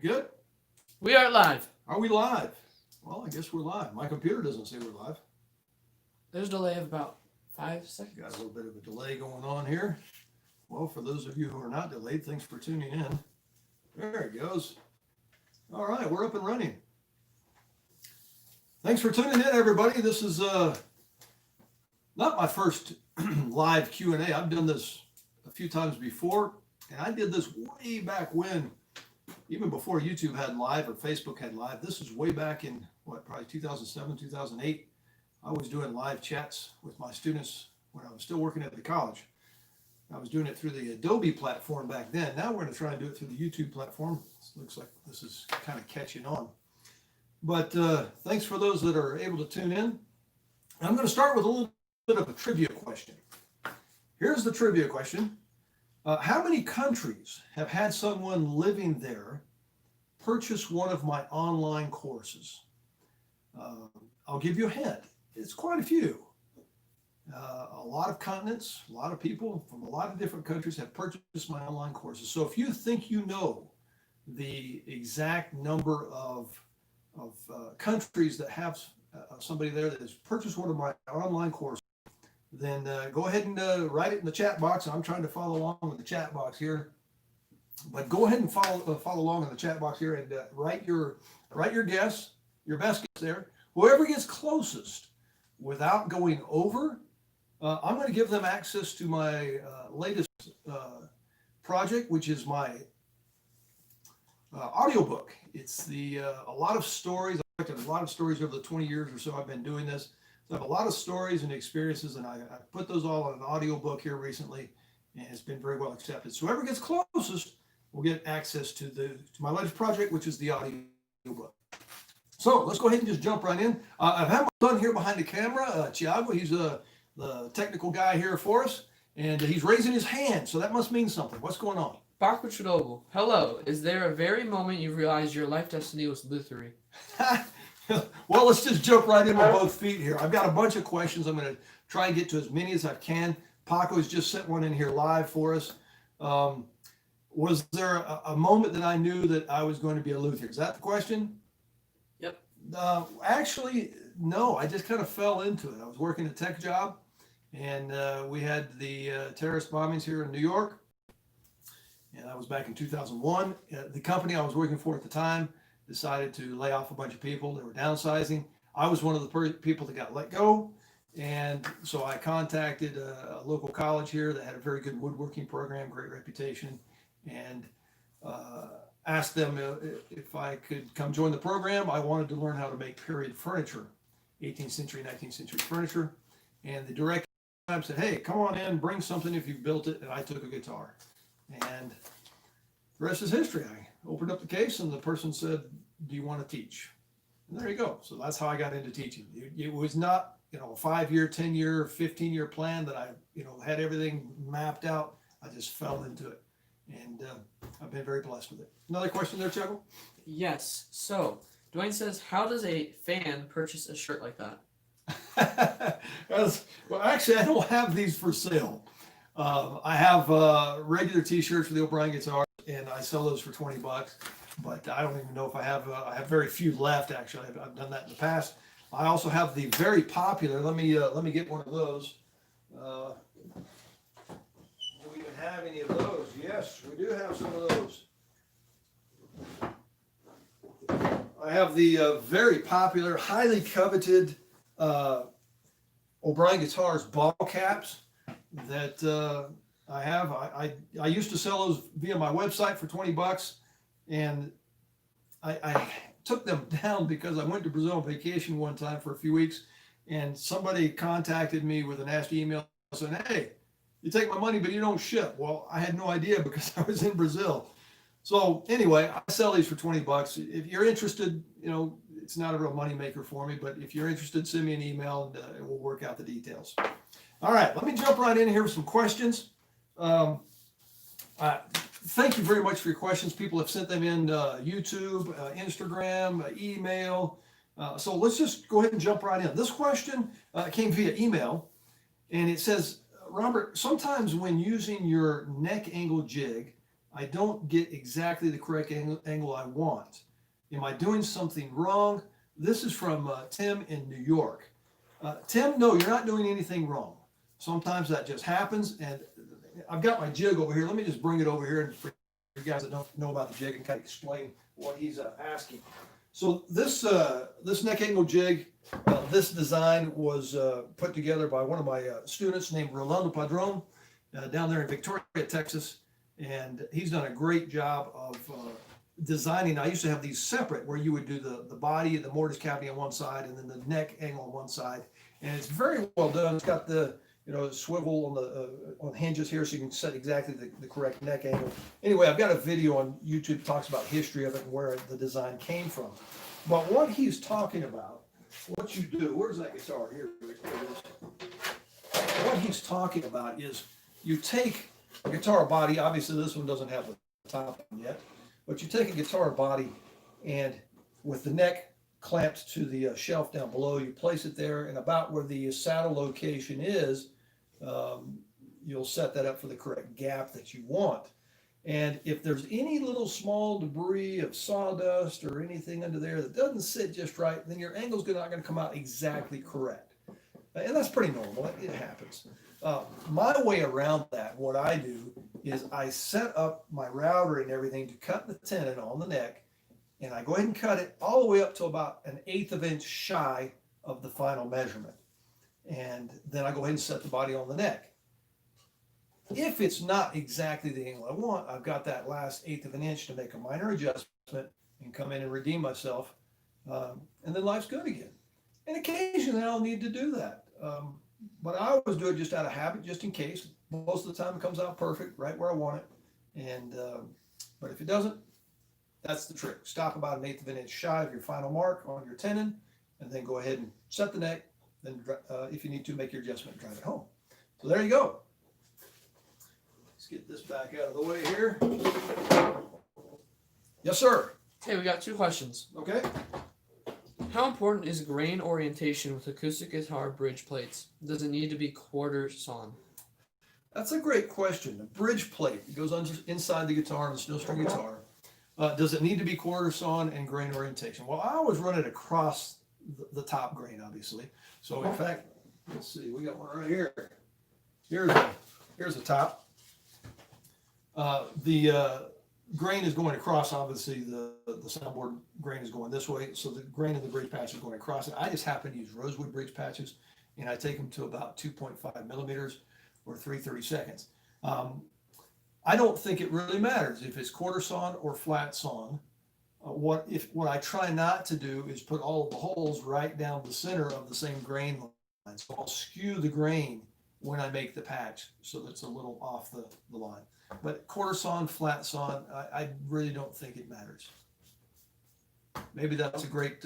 good? We are live. Are we live? Well, I guess we're live. My computer doesn't say we're live. There's a delay of about 5 seconds. Got a little bit of a delay going on here. Well, for those of you who are not delayed, thanks for tuning in. There it goes. All right, we're up and running. Thanks for tuning in, everybody. This is not my first live Q&A. I've done this a few times before, and I did this way back when, even before YouTube had live or Facebook had live. This is way back in, probably 2007, 2008. I was doing live chats with my students when I was still working at the college. I was doing it through the Adobe platform back then. Now we're going to try and do it through the YouTube platform. It looks like this is kind of catching on. But thanks for those that are able to tune in. I'm going to start with a little bit of a trivia question. Here's the trivia question. How many countries have had someone living there purchase one of my online courses? I'll give you a hint. It's quite a few. A lot of continents, a lot of people from a lot of different countries have purchased my online courses. So if you think you know the exact number of countries that have somebody there that has purchased one of my online courses, then go ahead and write it in the chat box. I'm trying to follow along with the chat box here, but go ahead and follow along in the chat box here and write your guess, your best guess there. Whoever gets closest without going over, I'm going to give them access to my latest project, which is my audiobook. It's a lot of stories. I've collected a lot of stories over the 20 years or so I've been doing this. So I have a lot of stories and experiences, and I put those all in an audiobook here recently, and it's been very well accepted. So whoever gets closest will get access to my latest project, which is the audiobook. So let's go ahead and just jump right in. I have my son here behind the camera, Thiago. He's the technical guy here for us, and he's raising his hand, so that must mean something. What's going on? Baku Chernobyl. Hello. Is there a very moment you realized your life destiny was Luthery? Well, let's just jump right in with both feet here. I've got a bunch of questions. I'm going to try and get to as many as I can. Paco's just sent one in here live for us. Was there a moment that I knew that I was going to be a Luther? Is that the question? Yep. Actually, no. I just kind of fell into it. I was working a tech job, and we had the terrorist bombings here in New York. And that was back in 2001. The company I was working for at the time decided to lay off a bunch of people. They were downsizing. I was one of the people that got let go. And so I contacted a local college here that had a very good woodworking program, great reputation, and asked them if I could come join the program. I wanted to learn how to make period furniture, 18th century, 19th century furniture. And the director said, hey, come on in, bring something if you've built it. And I took a guitar. And the rest is history. I opened up the case and the person said, do you want to teach? And there you go. So that's how I got into teaching. It was not, a 5-year, 10-year, 15-year plan that I, had everything mapped out. I just fell into it. And I've been very blessed with it. Another question there, Chuckle? Yes. So, Dwayne says, how does a fan purchase a shirt like that? Well, actually, I don't have these for sale. I have regular T-shirts for the O'Brien guitar, and I sell those for $20. But I don't even know if I have very few left. Actually, I've done that in the past. I also have the very popular. Let me get one of those. Do we even have any of those? Yes, we do have some of those. I have the very popular, highly coveted O'Brien Guitars ball caps that I have. I used to sell those via my website for $20, and I took them down because I went to Brazil on vacation one time for a few weeks, and somebody contacted me with a nasty email saying, hey, you take my money, but you don't ship. Well, I had no idea because I was in Brazil. So anyway, I sell these for $20. If you're interested, it's not a real money maker for me, but if you're interested, send me an email and we'll work out the details. All right, let me jump right in here with some questions. Thank you very much for your questions. People have sent them in YouTube, Instagram, email. So let's just go ahead and jump right in. This question came via email, and it says, Robert, sometimes when using your neck angle jig, I don't get exactly the correct angle I want. Am I doing something wrong? This is from Tim in New York. Tim, no, you're not doing anything wrong. Sometimes that just happens, and I've got my jig over here. Let me just bring it over here, and for you guys that don't know about the jig, and kind of explain what he's asking. So this neck angle jig, this design was put together by one of my students named Rolando Padron down there in Victoria, Texas, and he's done a great job of designing. I used to have these separate, where you would do the body, the mortise cavity on one side, and then the neck angle on one side, and it's very well done. It's got the swivel on the on hinges here, so you can set exactly the correct neck angle. Anyway, I've got a video on YouTube that talks about history of it and where the design came from. But what he's talking about, what you do, where's that guitar? Here it is. What he's talking about is you take a guitar body. Obviously, this one doesn't have the top yet, but you take a guitar body, and with the neck clamped to the shelf down below, you place it there, and about where the saddle location is, you'll set that up for the correct gap that you want. And if there's any little small debris of sawdust or anything under there that doesn't sit just right, then your angle's not going to come out exactly correct. And that's pretty normal. It happens. My way around that, what I do is I set up my router and everything to cut the tenon on the neck, and I go ahead and cut it all the way up to about 1/8 of an inch shy of the final measurement. And then I go ahead and set the body on the neck. If it's not exactly the angle I want, I've got that last 1/8 of an inch to make a minor adjustment and come in and redeem myself, and then life's good again. And occasionally I'll need to do that. But I always do it just out of habit, just in case. Most of the time it comes out perfect, right where I want it. And but if it doesn't, that's the trick. Stop about 1/8 of an inch shy of your final mark on your tenon, and then go ahead and set the neck. Then if you need to, make your adjustment and drive it home. So there you go. Let's get this back out of the way here. Yes, sir. Okay, we got 2 questions. Okay. How important is grain orientation with acoustic guitar bridge plates? Does it need to be quarter sawn? That's a great question. The bridge plate goes inside the guitar, the steel string guitar. Does it need to be quarter sawn and grain orientation? Well, I always run it across the top grain, obviously. So in fact, let's see, we got one right here. Here's the top. The grain is going across. Obviously, the soundboard grain is going this way, so the grain of the bridge patch is going across it. I just happen to use rosewood bridge patches, and I take them to about 2.5 millimeters or 3/32. I don't think it really matters if it's quarter sawn or flat sawn. What I try not to do is put all of the holes right down the center of the same grain line. So I'll skew the grain when I make the patch so that it's a little off the line. But quarter sawn, flat sawn, I really don't think it matters. Maybe that's a great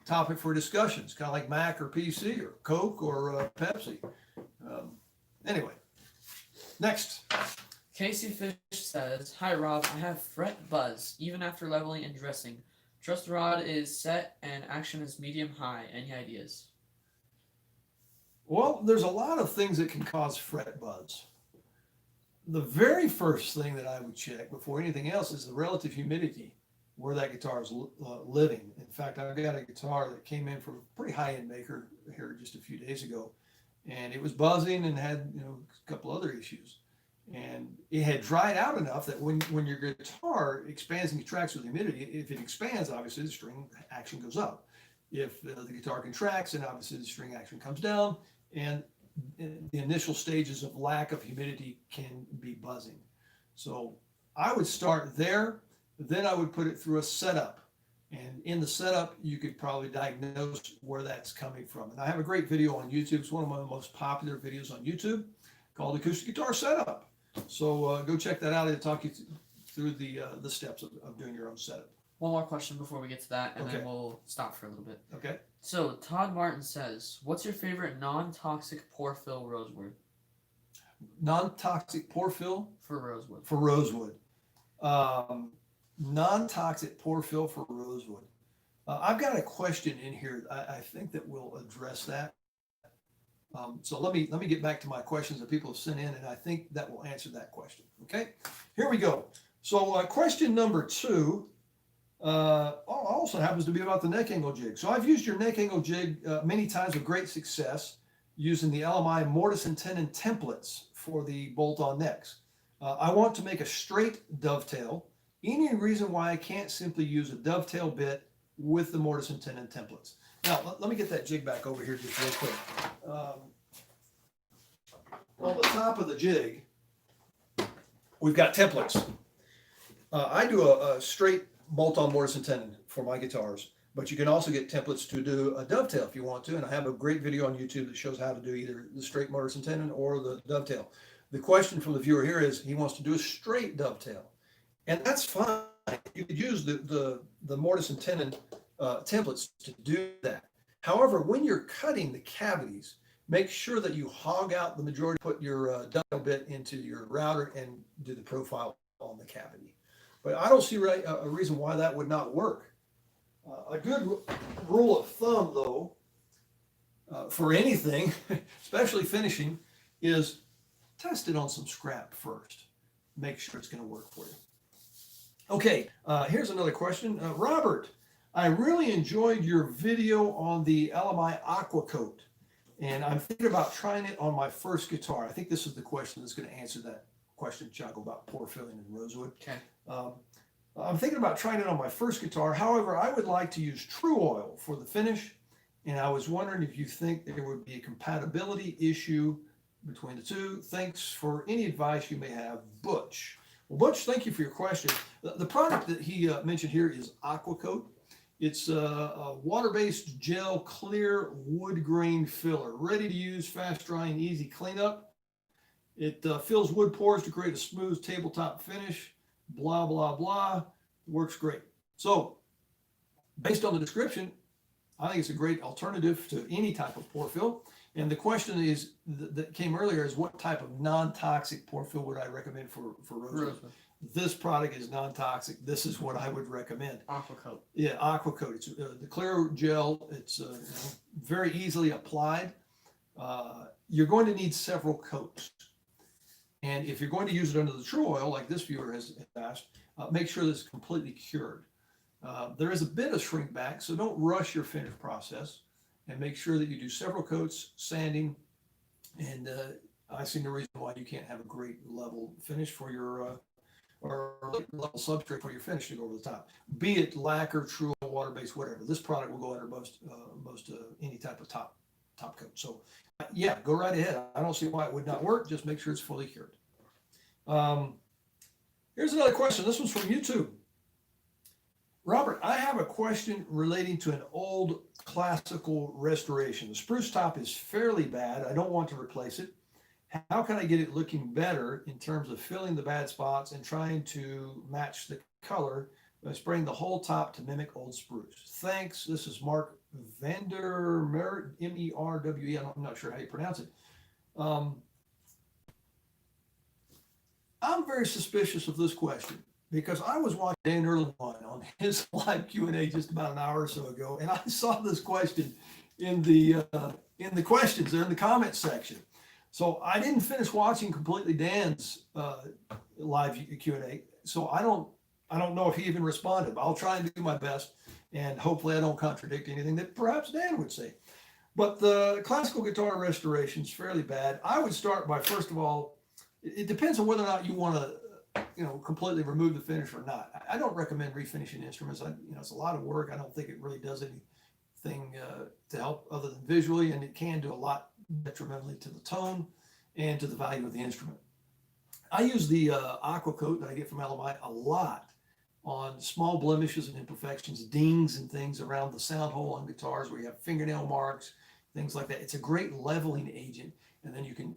topic for discussions, kind of like Mac or PC or Coke or Pepsi. Anyway, next. Casey Fish says, "Hi Rob, I have fret buzz even after leveling and dressing. Truss rod is set and action is medium high. Any ideas?" Well, there's a lot of things that can cause fret buzz. The very first thing that I would check before anything else is the relative humidity where that guitar is living. In fact, I've got a guitar that came in from a pretty high-end maker here just a few days ago, and it was buzzing and had a couple other issues. And it had dried out enough that when your guitar expands and contracts with humidity, if it expands, obviously the string action goes up. If the guitar contracts, then obviously the string action comes down, and the initial stages of lack of humidity can be buzzing. So I would start there, then I would put it through a setup. And in the setup, you could probably diagnose where that's coming from. And I have a great video on YouTube. It's one of my most popular videos on YouTube called Acoustic Guitar Setup. So go check that out. It'll talk you through the steps of doing your own setup. One more question before we get to that, and Okay. then we'll stop for a little bit. Okay. So Todd Martin says, "What's your favorite non-toxic pore fill rosewood?" Non-toxic pore fill For rosewood. for rosewood. Non-toxic pore fill for rosewood. I've got a question in here. I think that we'll address that. So let me get back to my questions that people have sent in, and I think that will answer that question. Okay, here we go. So question number 2 also happens to be about the neck angle jig. So I've used your neck angle jig many times with great success using the LMI mortise and tenon templates for the bolt-on necks. I want to make a straight dovetail. Any reason why I can't simply use a dovetail bit with the mortise and tenon templates? Now, let me get that jig back over here just real quick. On the top of the jig, we've got templates. I do a straight bolt-on mortise and tenon for my guitars, but you can also get templates to do a dovetail if you want to, and I have a great video on YouTube that shows how to do either the straight mortise and tenon or the dovetail. The question from the viewer here is he wants to do a straight dovetail, and that's fine. You could use the mortise and tenon templates to do that. However, when you're cutting the cavities, make sure that you hog out the majority, put your dovetail bit into your router and do the profile on the cavity. But I don't see a reason why that would not work. A good rule of thumb, though, for anything, especially finishing, is test it on some scrap first. Make sure it's going to work for you. Okay, here's another question. Robert, I really enjoyed your video on the LMI Aqua Coat, and I'm thinking about trying it on my first guitar. I think this is the question that's going to answer that question, Chaco, about pore filling in rosewood. Okay. I'm thinking about trying it on my first guitar. However, I would like to use True Oil for the finish, and I was wondering if you think there would be a compatibility issue between the two. Thanks for any advice you may have, Butch. Well, Butch, thank you for your question. The product that he mentioned here is Aqua Coat. It's a water-based gel clear wood grain filler, ready to use, fast drying, easy cleanup. It fills wood pores to create a smooth tabletop finish. Blah, blah, blah. Works great. So, based on the description, I think it's a great alternative to any type of pore fill. And the question is that came earlier is what type of non-toxic pore fill would I recommend for rosewood? This product is non-toxic. This is what I would recommend. Aqua Coat. Yeah, Aqua Coat. It's the clear gel. It's very easily applied. You're going to need several coats. And if you're going to use it under the True Oil, like this viewer has asked, make sure that it's completely cured. There is a bit of shrink back, so don't rush your finish process, and make sure that you do several coats, sanding, and I see no reason why you can't have a great level finish for your or level substrate for your finish to go over the top. Be it lacquer, True Oil, water-based, whatever. This product will go under most any type of top coat. So yeah, go right ahead. I don't see why it would not work. Just make sure it's fully cured. Here's another question. This one's from YouTube. Robert, I have a question relating to an old classical restoration. The spruce top is fairly bad. I don't want to replace it. How can I get it looking better in terms of filling the bad spots and trying to match the color by spraying the whole top to mimic old spruce? Thanks. This is Mark Vandermerwe, M-E-R-W-E. I'm not sure how you pronounce it. I'm very suspicious of this question because I was watching Dan Erlin on his live Q&A just about an hour or so ago, and I saw this question in the questions there in the comments section. So I didn't finish watching completely Dan's live Q&A, so I don't know if he even responded, but I'll try and do my best, and hopefully I don't contradict anything that perhaps Dan would say. But the classical guitar restoration is fairly bad. I would start by, first of all, it depends on whether or not you want to, completely remove the finish or not. I don't recommend refinishing instruments. It's a lot of work. I don't think it really does anything to help other than visually, and it can do a lot detrimentally to the tone and to the value of the instrument. I use the Aqua Coat that I get from LMI a lot on small blemishes and imperfections, dings and things around the sound hole on guitars where you have fingernail marks, things like that. It's a great leveling agent, and then you can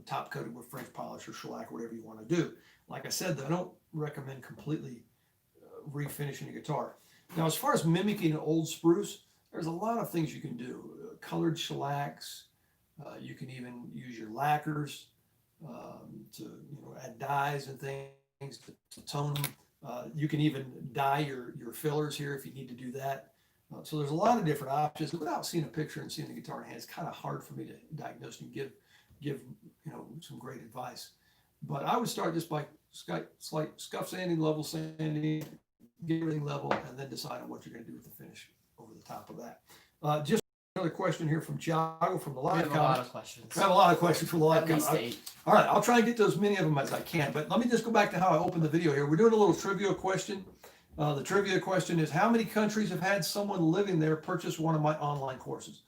top coat it with French polish or shellac, whatever you want to do. Like I said, I don't recommend completely refinishing a guitar. Now, as far as mimicking an old spruce, there's a lot of things you can do. Colored shellacs, you can even use your lacquers to add dyes and things to tone them. You can even dye your fillers here if you need to do that. So there's a lot of different options. Without seeing a picture and seeing the guitar in hand, it's kind of hard for me to diagnose and give some great advice. But I would start just by slight scuff sanding, level sanding, get everything level, and then decide on what you're going to do with the finish over the top of that. Just another question here from Thiago from the We live have a lot comment. of questions. I have a lot of questions from the live At least comment. 8. All right, I'll try and get to as many of them as I can, but let me just go back to how I opened the video here. We're doing a little trivia question. The trivia question is, how many countries have had someone living there purchase one of my online courses?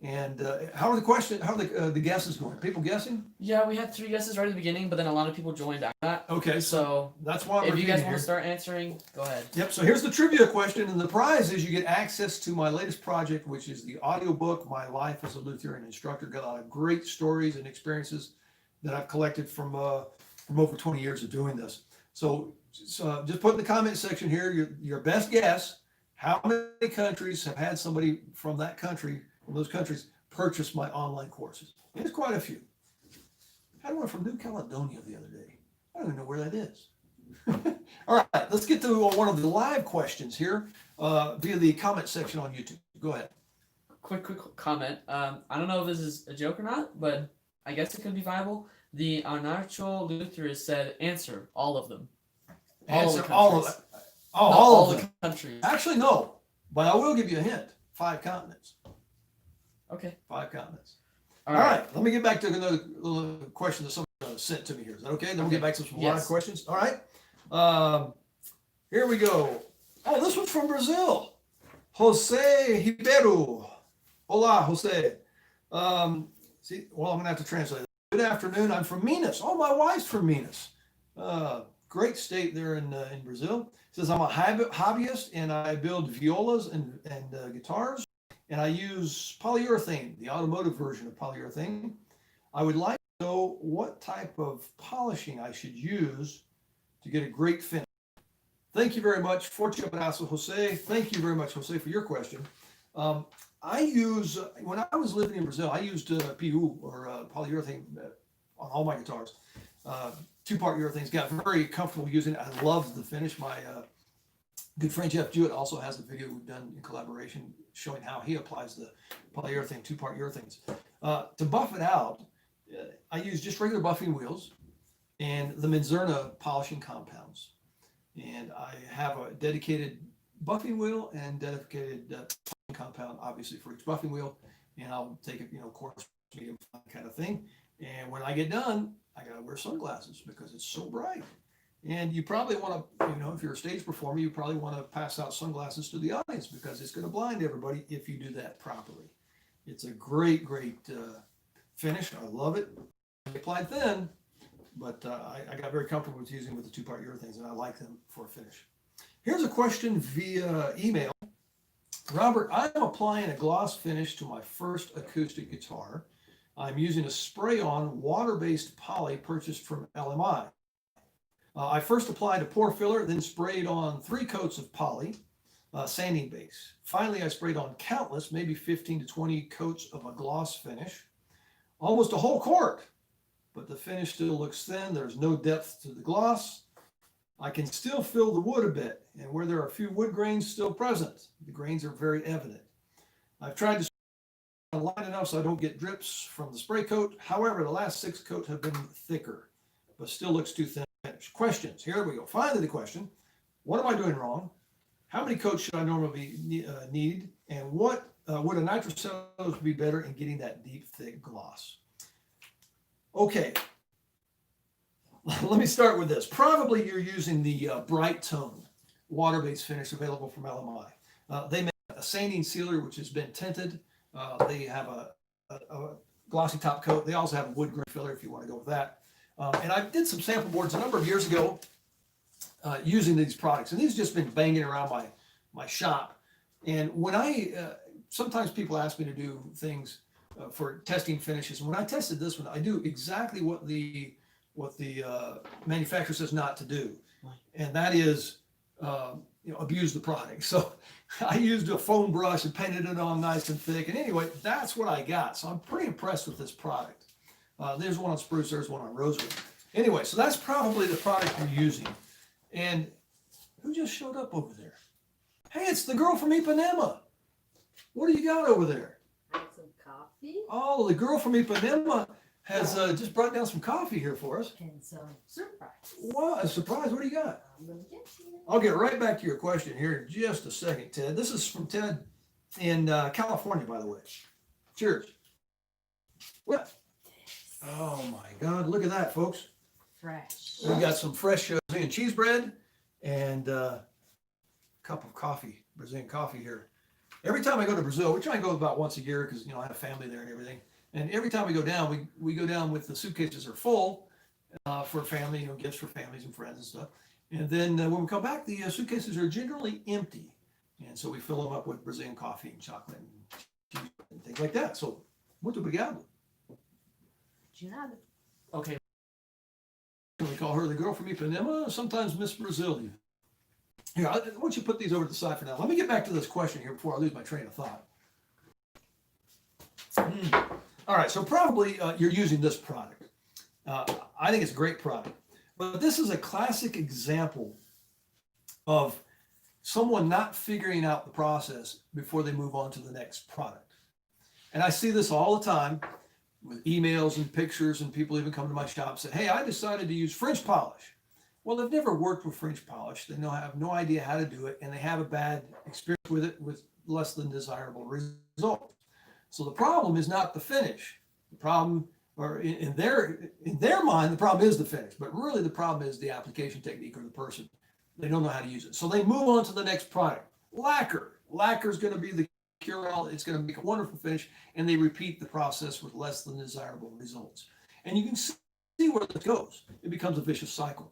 And how are the guesses going? People guessing? Yeah, we had 3 guesses right at the beginning, but then a lot of people joined after that. Okay, So that's why I'm if you guys repeating want here. to start answering, go ahead. Yep, so here's the trivia question, and the prize is you get access to my latest project, which is the audiobook, My Life as a Lutheran Instructor. Got a lot of great stories and experiences that I've collected from over 20 years of doing this. So just put in the comment section here your best guess, how many countries have had somebody from that country, from those countries, purchase my online courses. It's quite a few. I had one from New Caledonia the other day. I don't even know where that is. All right, let's get to one of the live questions here via the comment section on YouTube. Go ahead. Quick comment. I don't know if this is a joke or not, but I guess it could be viable. The Anarcho Luther said, answer all of them. Answer all of them. Oh, No, all of the them. countries. Actually, no, but I will give you a hint. 5 continents. Okay. 5 continents. All All right. right, let me get back to another little question that someone sent to me here. Is that okay? Then we'll get back to some live Yes. questions. All right. Here we go. Oh, this one's from Brazil. Jose Ribeiro. Hola, Jose. I'm going to have to translate it. Good afternoon. I'm from Minas. Oh, my wife's from Minas. Great state there in Brazil. It says I'm a hobbyist and I build violas and guitars. And I use polyurethane, the automotive version of polyurethane. I would like to know what type of polishing I should use to get a great finish. Thank you very much. Forte abraço, Jose. Thank you very much, Jose, for your question. I use, when I was living in Brazil, I used PU or polyurethane on all my guitars. 2-part urethanes. Got very comfortable using it. I loved the finish. My good friend Jeff Jewett also has a video we've done in collaboration showing how he applies the polyurethane 2-part urethanes. To buff it out, I use just regular buffing wheels and the Menzerna polishing compounds. And I have a dedicated buffing wheel and dedicated compound, obviously, for each buffing wheel. And I'll take it, coarse, medium, fine kind of thing. And when I get done, I got to wear sunglasses because it's so bright. And you probably want to, if you're a stage performer, you probably want to pass out sunglasses to the audience because it's going to blind everybody if you do that properly. It's a great, great finish. I love it. I applied thin, but I got very comfortable with using with the 2-part urethanes, and I like them for a finish. Here's a question via email. Robert, I'm applying a gloss finish to my first acoustic guitar. I'm using a spray-on water-based poly purchased from LMI. I first applied a pore filler, then sprayed on 3 coats of poly, sanding base. Finally, I sprayed on countless, maybe 15 to 20 coats of a gloss finish, almost a whole quart, but the finish still looks thin. There's no depth to the gloss. I can still feel the wood a bit, and where there are a few wood grains still present, the grains are very evident. I've tried to line enough so I don't get drips from the spray coat. However, the last 6 coats have been thicker, but still looks too thin. Questions. Here we go. Finally, the question. What am I doing wrong? How many coats should I normally need? And what would a nitrocellulose be better in getting that deep, thick gloss? Okay. Let me start with this. Probably you're using the Bright Tone water-based finish available from LMI. They make a sanding sealer which has been tinted. They have a glossy top coat. They also have a wood grain filler if you want to go with that. And I did some sample boards a number of years ago using these products. And these have just been banging around my shop. And when sometimes people ask me to do things for testing finishes. And when I tested this one, I do exactly what the manufacturer says not to do. And that is, abuse the product. So I used a foam brush and painted it on nice and thick. And anyway, that's what I got. So I'm pretty impressed with this product. There's one on Spruce, there's one on rosewood. Anyway, so that's probably the product you're using. And who just showed up over there? Hey, it's the girl from Ipanema. What do you got over there? Have some coffee? Oh, the girl from Ipanema has just brought down some coffee here for us. And some surprise. Wow, a surprise. What do you got? I'm gonna get to you. I'll get right back to your question here in just a second, Ted. This is from Ted in California, by the way. Cheers. What? Oh my God, look at that, folks. Fresh. We got some fresh Brazilian cheese bread and a cup of coffee, Brazilian coffee here. Every time I go to Brazil, we try and go about once a year because, I have family there and everything. And every time we go down, we go down with the suitcases are full for family, gifts for families and friends and stuff. And then when we come back, the suitcases are generally empty. And so we fill them up with Brazilian coffee and chocolate and cheese and things like that. So, muito obrigado. De nada. Okay. We call her the girl from Ipanema, sometimes Miss Brazil. Here, why don't you put these over to the side for now? Let me get back to this question here before I lose my train of thought. All right, so probably you're using this product. I think it's a great product. But this is a classic example of someone not figuring out the process before they move on to the next product. And I see this all the time with emails and pictures, and people even come to my shop and say, hey, I decided to use French polish. Well, they've never worked with French polish. They have no idea how to do it, and they have a bad experience with it with less than desirable results. So the problem is not the finish. The problem, or in their mind, the problem is the finish, but really the problem is the application technique or the person. They don't know how to use it. So they move on to the next product. Lacquer. Lacquer is going to be the cure-all. It's going to make a wonderful finish, and they repeat the process with less than desirable results. And you can see where this goes. It becomes a vicious cycle.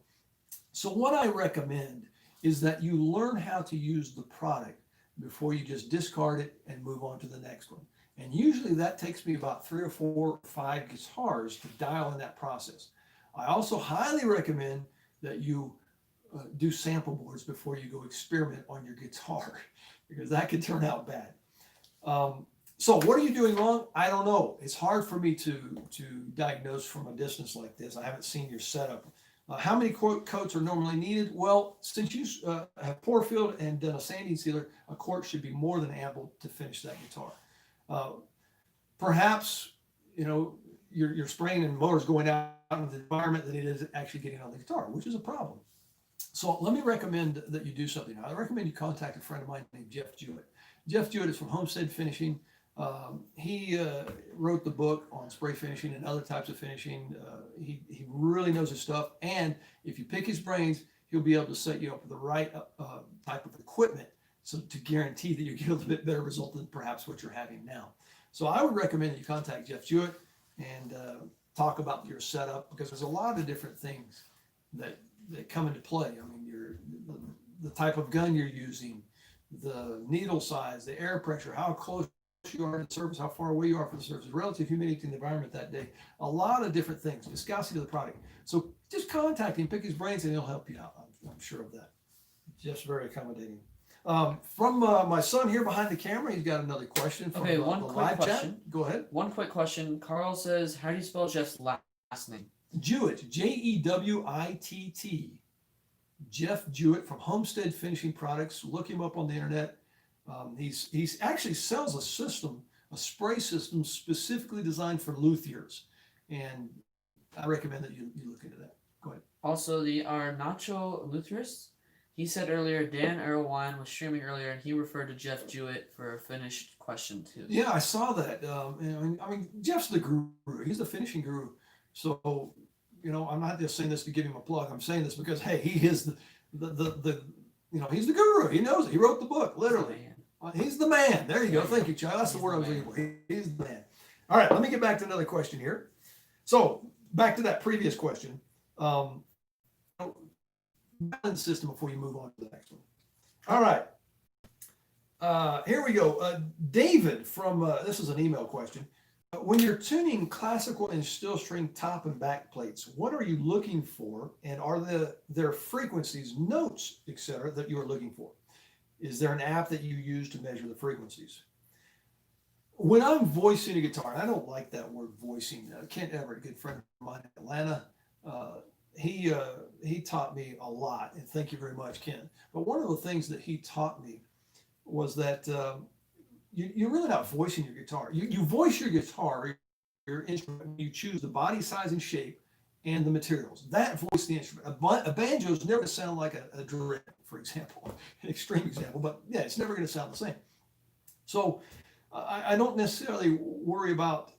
So what I recommend is that you learn how to use the product before you just discard it and move on to the next one. And usually that takes me about 3 or 4 or 5 guitars to dial in that process. I also highly recommend that you do sample boards before you go experiment on your guitar, because that could turn out bad. So what are you doing wrong? I don't know. It's hard for me to diagnose from a distance like this. I haven't seen your setup. How many coats are normally needed? Well, since you have pore filled and done a sanding sealer, a quart should be more than ample to finish that guitar. Perhaps, you're spraying and motor's going out into the environment that it is actually getting on the guitar, which is a problem. So let me recommend that you do something. I recommend you contact a friend of mine named Jeff Jewett. Jeff Jewett is from Homestead Finishing. He wrote the book on spray finishing and other types of finishing. He really knows his stuff. And if you pick his brains, he'll be able to set you up with the right type of equipment, so to guarantee that you get a little bit better result than perhaps what you're having now. So I would recommend that you contact Jeff Jewett and talk about your setup, because there's a lot of different things that come into play. I mean, the type of gun you're using, the needle size, the air pressure, how close you are to the surface, how far away you are from the surface, relative humidity in the environment that day, a lot of different things, viscosity of the product. So just contact him, pick his brains, and he'll help you out. I'm sure of that. Just very accommodating. From my son here behind the camera, he's got another question from Okay, the one quick live question. chat. Go ahead. One quick question. Carl says, how do you spell Jeff's last name? Jewett, Jewitt. Jeff Jewett from Homestead Finishing Products. Look him up on the internet. He's actually sells a system, a spray system specifically designed for luthiers, and I recommend that you look into that. Go ahead. Also, the Nacho Lutherists. He said earlier, Dan Erlewine was streaming earlier, and he referred to Jeff Jewett for a finished question too. Yeah, I saw that. I mean, Jeff's the guru. He's the finishing guru. So, I'm not just saying this to give him a plug. I'm saying this because, hey, he is he's the guru. He knows it. He wrote the book, literally. He's the man. There you go. Thank you, Charlie. That's the word I was looking for. He's the man. All right, let me get back to another question here. So, back to that previous question. Balance system before you move on to the next one. All right. Here we go. David from, this is an email question. When you're tuning classical and steel string top and back plates, what are you looking for? And are there frequencies, notes, etc., that you are looking for? Is there an app that you use to measure the frequencies? When I'm voicing a guitar, and I don't like that word voicing. Kent Everett, a good friend of mine in Atlanta, he taught me a lot, and thank you very much, Ken. But one of the things that he taught me was that you're really not voicing your guitar. You voice your guitar, your instrument, you choose the body size and shape and the materials. That voice the instrument. A banjo is never going to sound like a drum, for example, an extreme example, but yeah, it's never going to sound the same. So I don't necessarily worry about,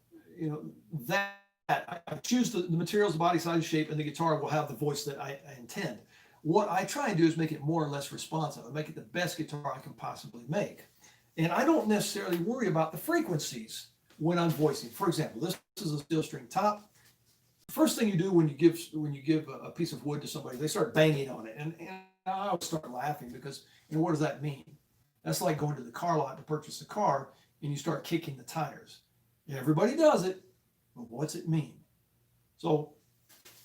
that. I choose the materials, the body size, shape, and the guitar will have the voice that I intend. What I try and do is make it more or less responsive. I make it the best guitar I can possibly make. And I don't necessarily worry about the frequencies when I'm voicing. For example, this is a steel string top. First thing you do when you give a piece of wood to somebody, they start banging on it. And I always start laughing because, what does that mean? That's like going to the car lot to purchase a car and you start kicking the tires. Everybody does it, but what's it mean? So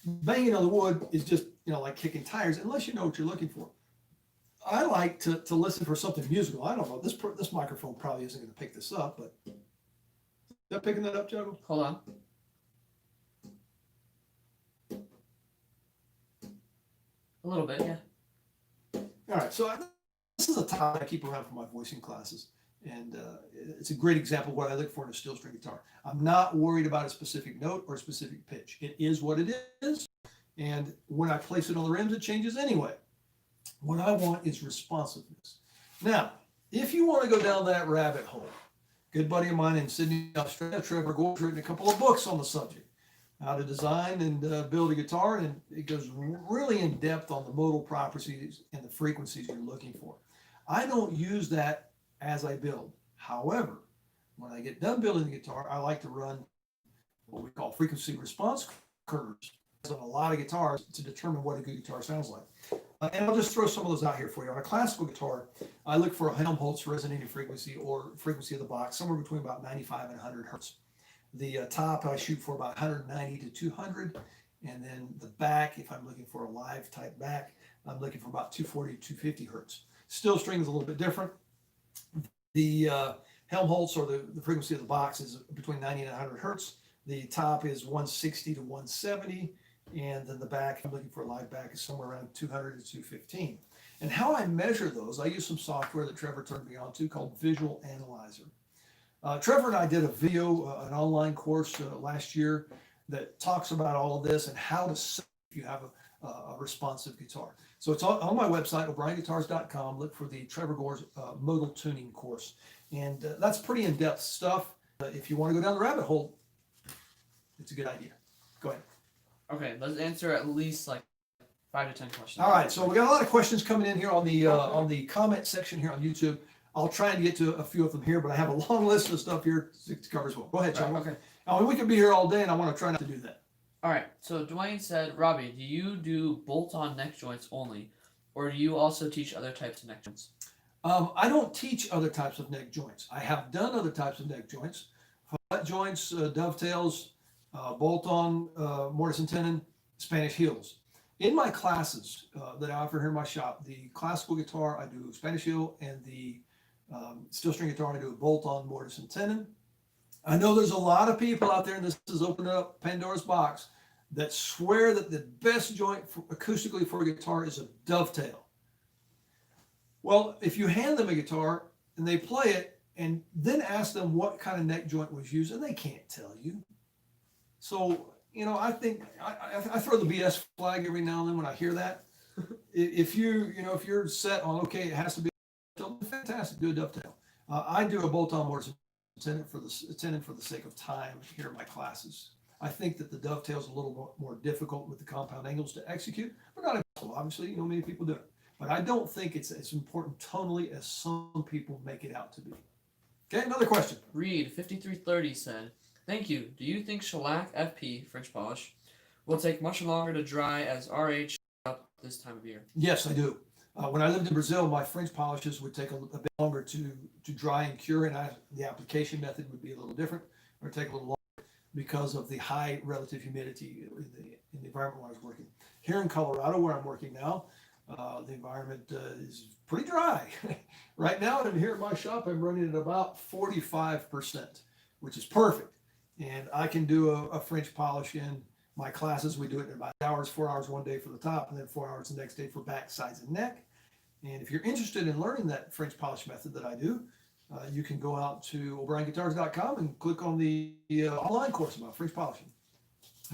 banging on the wood is just, like kicking tires, unless you know what you're looking for. I like to listen for something musical. I don't know. This microphone probably isn't going to pick this up, but is that picking that up, Juggle? Hold on. A little bit, yeah. All right. So this is a topic I keep around for my voicing classes, and it's a great example of what I look for in a steel string guitar. I'm not worried about a specific note or a specific pitch. It is what it is, and when I place it on the rims, it changes anyway. What I want is responsiveness. Now, if you want to go down that rabbit hole, good buddy of mine in Sydney, Australia, Trevor Gore's written a couple of books on the subject, how to design and build a guitar, and it goes really in depth on the modal properties and the frequencies you're looking for. I don't use that as I build. However, when I get done building the guitar, I like to run what we call frequency response curves on a lot of guitars to determine what a good guitar sounds like. And I'll just throw some of those out here for you. On a classical guitar, I look for a Helmholtz resonating frequency or frequency of the box, somewhere between about 95 and 100 hertz. The top I shoot for about 190 to 200, and then the back, if I'm looking for a live type back, I'm looking for about 240 to 250 hertz. Steel string is a little bit different. The Helmholtz, or the frequency of the box, is between 90 and 100 hertz. The top is 160 to 170, and then the back, I'm looking for a live back, is somewhere around 200 to 215. And how I measure those, I use some software that Trevor turned me on to called Visual Analyzer. Trevor and I did a video, an online course last year that talks about all of this and how to set if you have a responsive guitar. So it's on my website, o'brienguitars.com. Look for the Trevor Gore's modal tuning course. And that's pretty in-depth stuff. If you want to go down the rabbit hole, it's a good idea. Go ahead. Okay, let's answer at least like 5 to 10 questions. All right, so we got a lot of questions coming in here on the comment section here on YouTube. I'll try and get to a few of them here, but I have a long list of stuff here to cover as well. Go ahead, John. Okay. Now, we could be here all day, and I want to try not to do that. All right, so Dwayne said, Robbie, do you do bolt-on neck joints only, or do you also teach other types of neck joints? I don't teach other types of neck joints. I have done other types of neck joints, butt joints, dovetails, bolt-on, mortise and tenon, Spanish heels. In my classes that I offer here in my shop, the classical guitar, I do Spanish heel, and the steel string guitar, I do a bolt-on, mortise and tenon. I know there's a lot of people out there, and this is opening up Pandora's box, that swear that the best joint acoustically for a guitar is a dovetail. Well, if you hand them a guitar and they play it and then ask them what kind of neck joint was used, and they can't tell you. So, I think I throw the BS flag every now and then when I hear that. If you're set on, okay, it has to be fantastic, do a dovetail. I do a bolt-on mortise tenon for the sake of time here in my classes. I think that the dovetail is a little more difficult with the compound angles to execute, but not impossible. Obviously, many people do it. But I don't think it's as important tonally as some people make it out to be. Okay, another question. Reed 5330 said, thank you. Do you think shellac FP, French polish, will take much longer to dry as RH up this time of year? Yes, I do. When I lived in Brazil, my French polishes would take a bit longer to dry and cure, and the application method would be a little different, or take a little longer because of the high relative humidity in the environment where I was working. Here in Colorado, where I'm working now, the environment is pretty dry. Right now, and here at my shop, I'm running at about 45%, which is perfect. And I can do a French polish in my classes. We do it in about 4 hours one day for the top, and then 4 hours the next day for back, sides, and neck. And if you're interested in learning that French polish method that I do, you can go out to o'brienguitars.com and click on the online course about French polishing.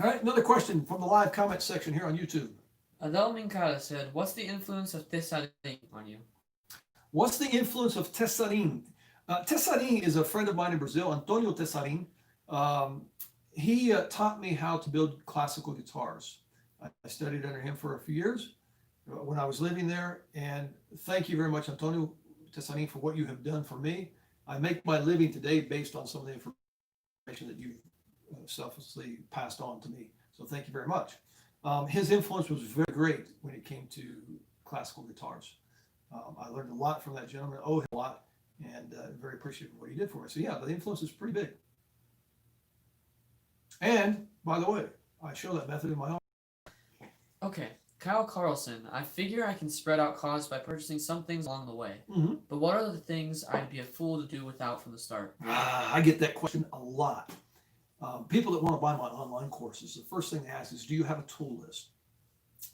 All right, another question from the live comment section here on YouTube. Adele Minkara said, "What's the influence of Tessarin on you?" What's the influence of Tessarin? Tessarin is a friend of mine in Brazil, Antonio Tessarin. He taught me how to build classical guitars. I studied under him for a few years when I was living there. And thank you very much, Antonio Tessarin, for what you have done for me. I make my living today based on some of the information that you've selflessly passed on to me. So thank you very much. His influence was very great when it came to classical guitars. I learned a lot from that gentleman, owe him a lot, and very appreciative of what he did for me. So yeah, the influence is pretty big. And by the way, I show that method in my own. Okay, Kyle Carlson. I figure I can spread out costs by purchasing some things along the way. Mm-hmm. But what are the things I'd be a fool to do without from the start? I get that question a lot. People that want to buy my online courses, the first thing they ask is, do you have a tool list?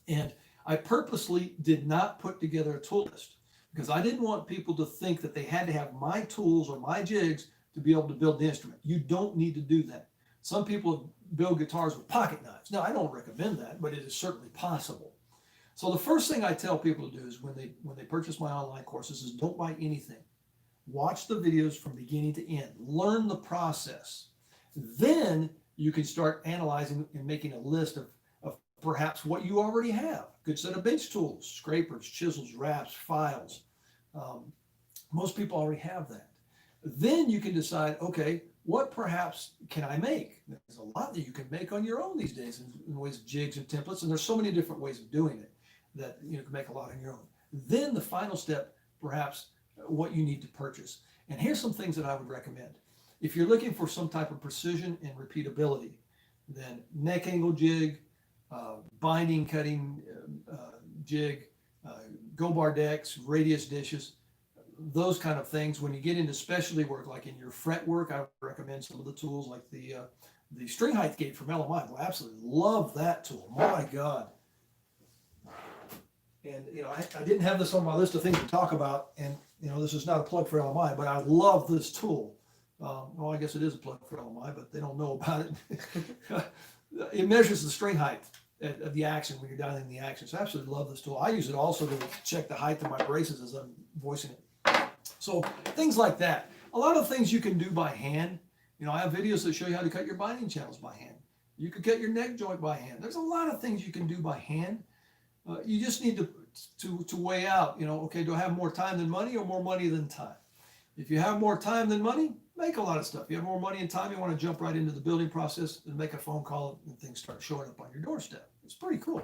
And I purposely did not put together a tool list because I didn't want people to think that they had to have my tools or my jigs to be able to build the instrument. You don't need to do that. Some people build guitars with pocket knives. Now, I don't recommend that, but it is certainly possible. So the first thing I tell people to do is when they purchase my online courses is don't buy anything. Watch the videos from beginning to end. Learn the process. Then you can start analyzing and making a list of perhaps what you already have. Good set of bench tools, scrapers, chisels, wraps, files. Most people already have that. Then you can decide, okay, what perhaps can I make? There's a lot that you can make on your own these days in ways of jigs and templates, and there's so many different ways of doing it that you can make a lot on your own. Then the final step, perhaps what you need to purchase. And here's some things that I would recommend. If you're looking for some type of precision and repeatability, then neck angle jig, binding cutting jig, go bar decks, radius dishes, those kind of things. When you get into specialty work, like in your fret work, I would recommend some of the tools like the string height gate from LMI. I absolutely love that tool. My God. And I didn't have this on my list of things to talk about, and this is not a plug for LMI, but I love this tool. Well, I guess it is a plug for LMI, but they don't know about it. It measures the string height of the action when you're dialing the action. So I absolutely love this tool. I use it also to check the height of my braces as I'm voicing it. So things like that. A lot of things you can do by hand. I have videos that show you how to cut your binding channels by hand. You can cut your neck joint by hand. There's a lot of things you can do by hand. You just need to weigh out, okay, do I have more time than money or more money than time? If you have more time than money, make a lot of stuff. You have more money and time, you want to jump right into the building process and make a phone call and things start showing up on your doorstep. It's pretty cool.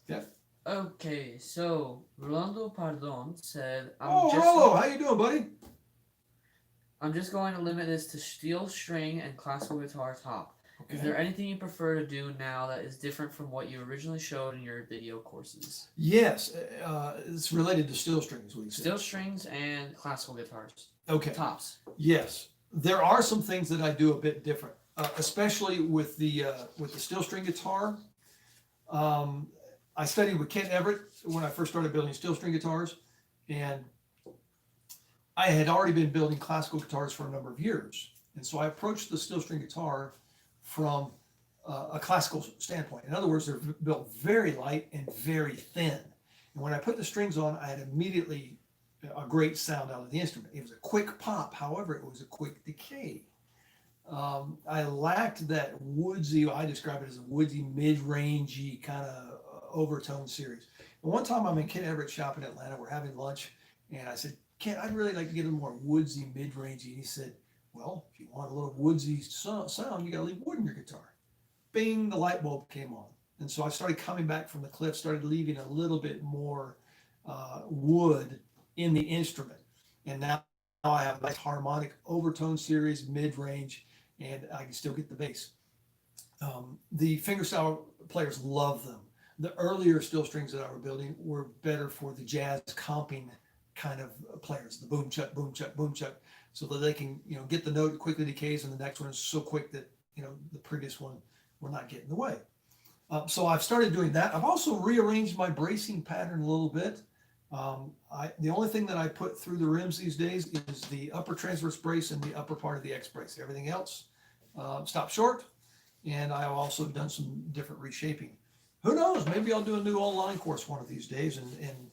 Yeah. Okay, so Rolando Pardon said, hello, how you doing, buddy? I'm just going to limit this to steel string and classical guitar top. Okay. Is there anything you prefer to do now that is different from what you originally showed in your video courses? Yes, it's related to steel strings. What you said. Steel strings and classical guitars. Okay. Tops. Yes, there are some things that I do a bit different, especially with the steel string guitar. I studied with Kent Everett when I first started building steel string guitars, and I had already been building classical guitars for a number of years. And so I approached the steel string guitar from a classical standpoint. In other words, they're built very light and very thin. And when I put the strings on, I had immediately a great sound out of the instrument. It was a quick pop, however, it was a quick decay. I lacked that woodsy, I describe it as a woodsy, mid-rangey kind of overtone series. And one time I'm in Kent Everett's shop in Atlanta, we're having lunch, and I said, Kent, I'd really like to get a more woodsy, mid-rangey. And he said, well, if you want a little woodsy sound, you got to leave wood in your guitar. Bing, the light bulb came on. And so I started coming back from the cliff, started leaving a little bit more wood in the instrument. And now I have a nice harmonic overtone series, mid-range, and I can still get the bass. The fingerstyle players love them. The earlier steel strings that I were building were better for the jazz comping kind of players, the boom chuck, boom chuck, boom chuck, so that they can, get the note, quickly decays, and the next one is so quick that, the previous one will not get in the way. So I've started doing that. I've also rearranged my bracing pattern a little bit. The only thing that I put through the rims these days is the upper transverse brace and the upper part of the X brace. Everything else stopped short, and I've also done some different reshaping. Who knows? Maybe I'll do a new online course one of these days and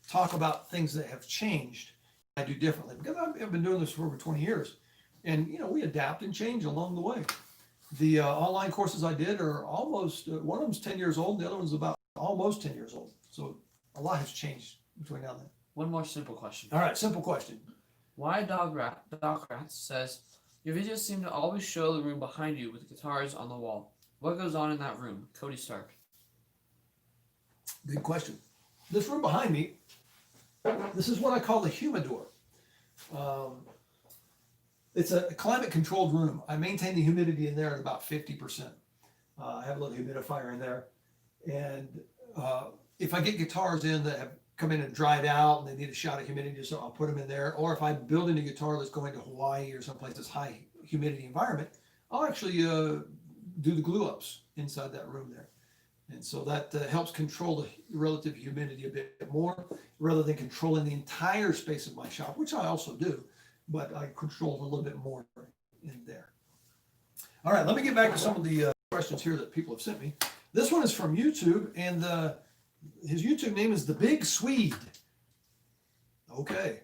talk about things that have changed I do differently, because I've been doing this for over 20 years, and we adapt and change along the way. The online courses I did are almost one of them's 10 years old, the other one's about almost 10 years old. So a lot has changed between now and then. One more simple question. All right, simple question. Why Dograts says, your videos seem to always show the room behind you with guitars on the wall. What goes on in that room? Cody Stark. Good question. This room behind me, this is what I call the humidor. It's a climate controlled room. I maintain the humidity in there at about 50%. I have a little humidifier in there. And if I get guitars in that have come in and dried out and they need a shot of humidity, so I'll put them in there. Or if I'm building a guitar that's going to Hawaii or someplace that's high humidity environment, I'll actually do the glue ups inside that room there. And so that helps control the relative humidity a bit more, rather than controlling the entire space of my shop, which I also do, but I control a little bit more in there. All right, let me get back to some of the questions here that people have sent me. This one is from YouTube, and his YouTube name is The Big Swede. Okay.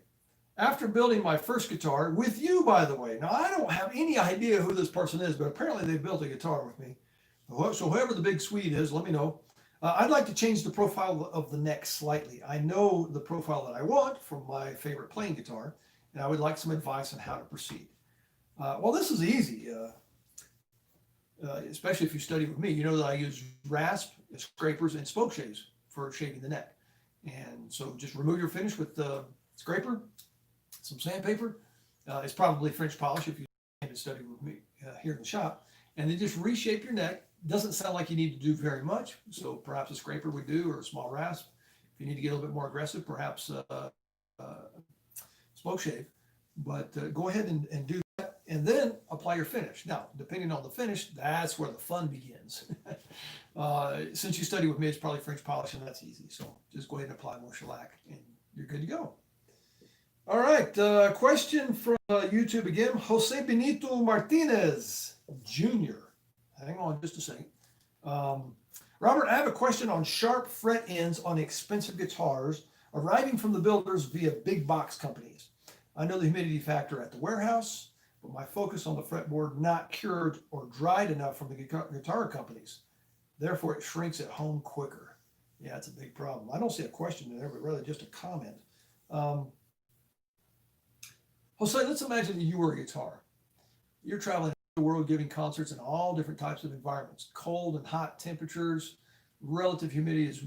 After building my first guitar, with you, by the way. Now, I don't have any idea who this person is, but apparently they built a guitar with me. So whoever the Big Swede is, let me know. I'd like to change the profile of the neck slightly. I know the profile that I want from my favorite playing guitar, and I would like some advice on how to proceed. Well, this is easy, especially if you study with me. You know that I use rasp, scrapers, and spoke shaves for shaving the neck. And so just remove your finish with the scraper, some sandpaper. It's probably French polish if you haven't studied with me here in the shop. And then just reshape your neck. Doesn't sound like you need to do very much, so perhaps a scraper would do, or a small rasp. If you need to get a little bit more aggressive, perhaps spoke shave. But go ahead and do that, and then apply your finish. Now, depending on the finish, that's where the fun begins. Since you study with me, it's probably French polish, and that's easy. So just go ahead and apply more shellac, and you're good to go. All right, question from YouTube again. Jose Benito Martinez Jr. Hang on just a second. Robert, I have a question on sharp fret ends on expensive guitars arriving from the builders via big box companies. I know the humidity factor at the warehouse, but my focus on the fretboard not cured or dried enough from the guitar companies. Therefore, it shrinks at home quicker. Yeah, it's a big problem. I don't see a question there, but rather just a comment. Jose, let's imagine that you were a guitar. You're traveling the world giving concerts in all different types of environments, cold and hot temperatures, relative humidity is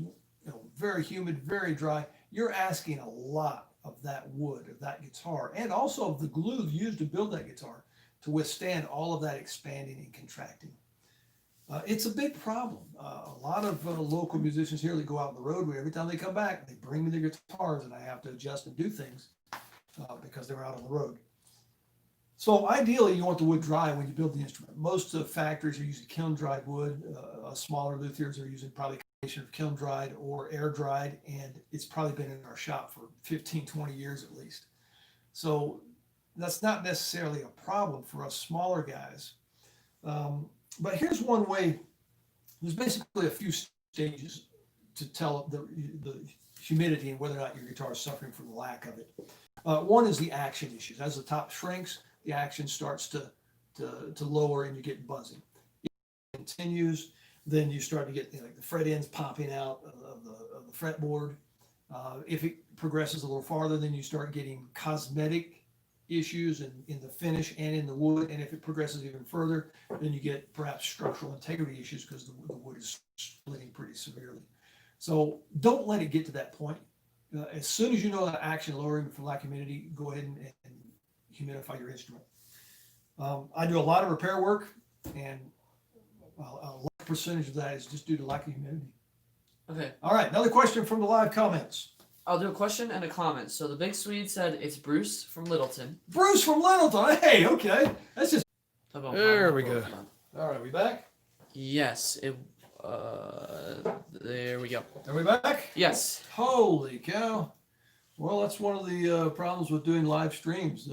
very humid, very dry. You're asking a lot of that wood, of that guitar, and also of the glue used to build that guitar to withstand all of that expanding and contracting. It's a big problem. A lot of local musicians here that go out on the roadway, every time they come back, they bring me their guitars and I have to adjust and do things because they're out on the road. So ideally, you want the wood dry when you build the instrument. Most factories are using kiln-dried wood. Smaller luthiers are using probably a combination of kiln-dried or air-dried, and it's probably been in our shop for 15, 20 years at least. So that's not necessarily a problem for us smaller guys. But here's one way. There's basically a few stages to tell the humidity and whether or not your guitar is suffering from the lack of it. One is the action issues. As the top shrinks, the action starts to lower and you get buzzing. If it continues, then you start to get like the fret ends popping out of the fretboard. If it progresses a little farther, then you start getting cosmetic issues in the finish and in the wood. And if it progresses even further, then you get perhaps structural integrity issues because the wood is splitting pretty severely. So don't let it get to that point. As soon as you know that action lowering from lack of humidity, go ahead and humidify your instrument. I do a lot of repair work, and a large percentage of that is just due to lack of humidity. Okay. All right, another question from the live comments. I'll do a question and a comment. So the Big Swede said it's Bruce from Littleton. Bruce from Littleton. Hey, okay. That's just. There we go. All right, we back? Yes. There we go. Are we back? Yes. Holy cow. Well, that's one of the problems with doing live streams.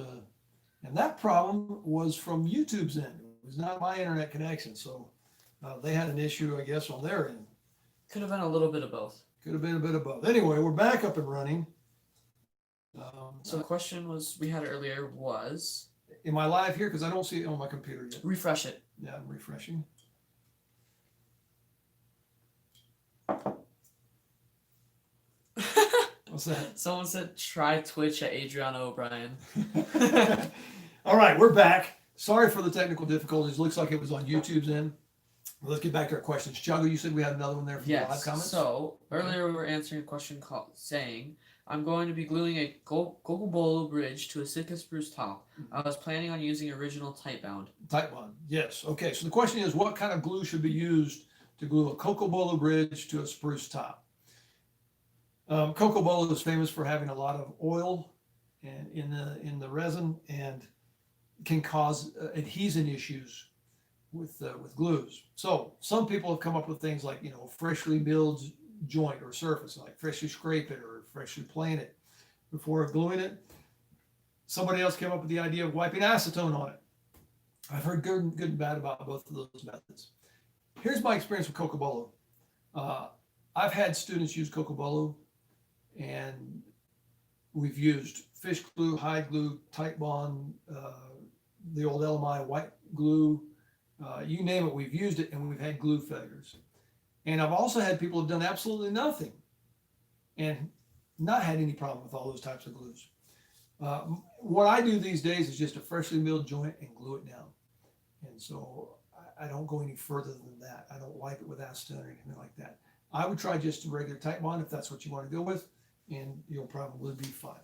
And that problem was from YouTube's end. It was not my internet connection. So they had an issue, I guess, on their end. Could have been a little bit of both. Could have been a bit of both. Anyway, we're back up and running. So the question we had earlier was, am I live here? Because I don't see it on my computer yet. refresh it. Yeah, I'm refreshing. What's that? Someone said try Twitch at Adriana O'Brien. All right, we're back. Sorry for the technical difficulties. Looks like it was on YouTube's end. Let's get back to our questions. Chago, you said we had another one there for the live Yes. comments? So earlier we were answering a question saying, I'm going to be gluing a Cocobolo bridge to a Sitka spruce top. I was planning on using original tight bound. Tight bond, yes. Okay, so the question is, what kind of glue should be used to glue a Cocobolo bridge to a spruce top? Cocobolo is famous for having a lot of oil and in the resin, and can cause adhesion issues with glues. So some people have come up with things like, freshly milled joint or surface, like freshly scrape it or freshly plane it before gluing it. Somebody else came up with the idea of wiping acetone on it. I've heard good and bad about both of those methods. Here's my experience with Cocobolo. I've had students use Cocobolo, and we've used fish glue, hide glue, tight bond, the old LMI white glue, you name it, we've used it, and we've had glue failures. And I've also had people who've done absolutely nothing and not had any problem with all those types of glues. What I do these days is just a freshly milled joint and glue it down. And so I don't go any further than that. I don't wipe it with acetone or anything like that. I would try just a regular tight bond if that's what you want to go with, and you'll probably be fine.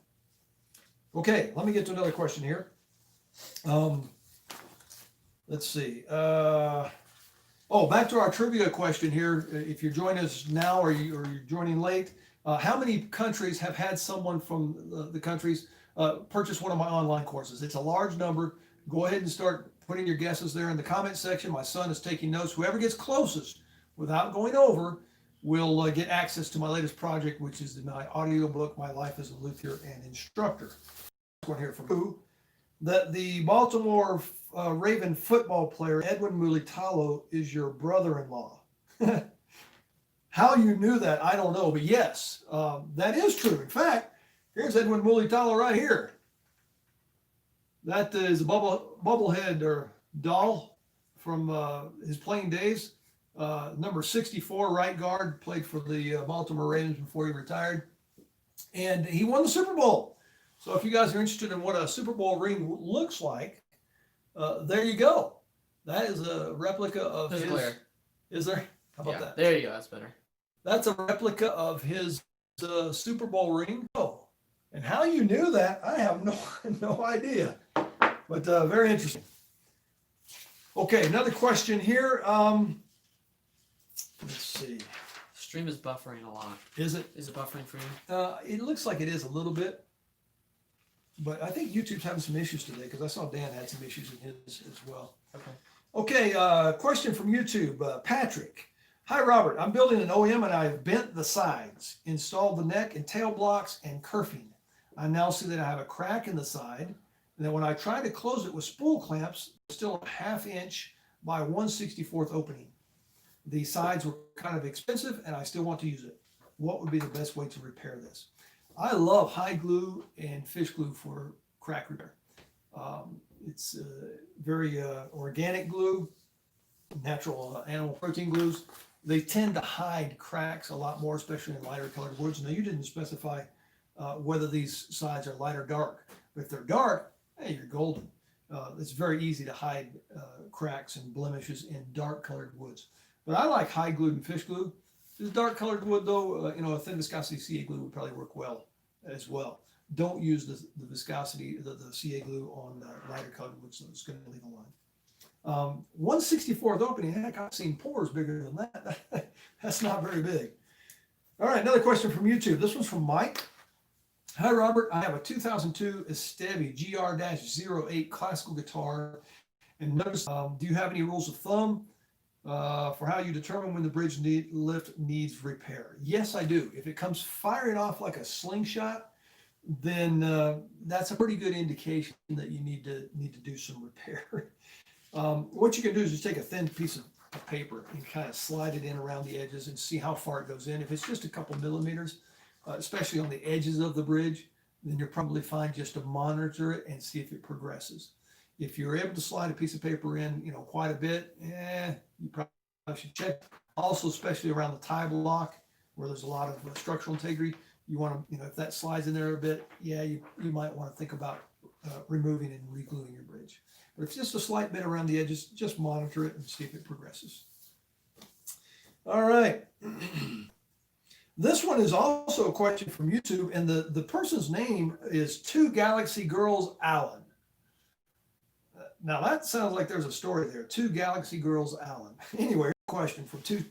Okay, let me get to another question here. Let's see. Back to our trivia question here. If you're joining us now or you're joining late, how many countries have had someone from the countries purchase one of my online courses? It's a large number. Go ahead and start putting your guesses there in the comment section. My son is taking notes. Whoever gets closest without going over will get access to my latest project, which is my audiobook, My Life as a Luthier and Instructor. This one here from who? That the Baltimore Raven football player Edwin Mulitalo is your brother-in-law. How you knew that, I don't know, but yes, that is true. In fact, here's Edwin Mulitalo right here. That is a bubblehead or doll from his playing days. Number 64, right guard, played for the Baltimore Ravens before he retired. And he won the Super Bowl. So if you guys are interested in what a Super Bowl ring looks like, there you go. That is a replica of There's his. glare. Is there? How about that? There you go. That's better. That's a replica of his Super Bowl ring. Oh, and how you knew that, I have no idea. But very interesting. Okay, another question here. Let's see. Stream is buffering a lot. Is it? Is it buffering for you? It looks like it is a little bit. But I think YouTube's having some issues today because I saw Dan had some issues in his as well. Okay, question from YouTube. Patrick. Hi, Robert. I'm building an OEM and I've bent the sides, installed the neck and tail blocks and kerfing. I now see that I have a crack in the side, and then when I try to close it with spool clamps, it's still a 1/2 inch by 1/64 opening. The sides were kind of expensive and I still want to use it. What would be the best way to repair this? I love hide glue and fish glue for crack repair. It's very organic glue, natural animal protein glues. They tend to hide cracks a lot more, especially in lighter colored woods. Now, you didn't specify whether these sides are light or dark. But if they're dark, hey, you're golden. It's very easy to hide cracks and blemishes in dark colored woods. But I like hide glue and fish glue. This dark colored wood, though, a thin viscosity CA glue would probably work well as well. Don't use the viscosity, the CA glue on lighter colored wood, so it's going to leave a line. 1/64 opening, heck, I've seen pores bigger than that. That's not very big. All right, another question from YouTube. This one's from Mike. Hi, Robert. I have a 2002 Estevi GR-08 classical guitar. And notice, do you have any rules of thumb for how you determine when the bridge lift needs repair? Yes, I do. If it comes firing off like a slingshot, then that's a pretty good indication that you need to do some repair. What you can do is just take a thin piece of paper and kind of slide it in around the edges and see how far it goes in. If it's just a couple millimeters, especially on the edges of the bridge, then you're probably fine just to monitor it and see if it progresses. If you're able to slide a piece of paper in, quite a bit, you probably should check. Also, especially around the tie block where there's a lot of structural integrity, you want to, if that slides in there a bit, you might want to think about removing and re-gluing your bridge. But if it's just a slight bit around the edges, just monitor it and see if it progresses. All right. This one is also a question from YouTube, and the person's name is Two Galaxy Girls Allen. Now that sounds like there's a story there. Two Galaxy Girls Allen. Anyway, question from two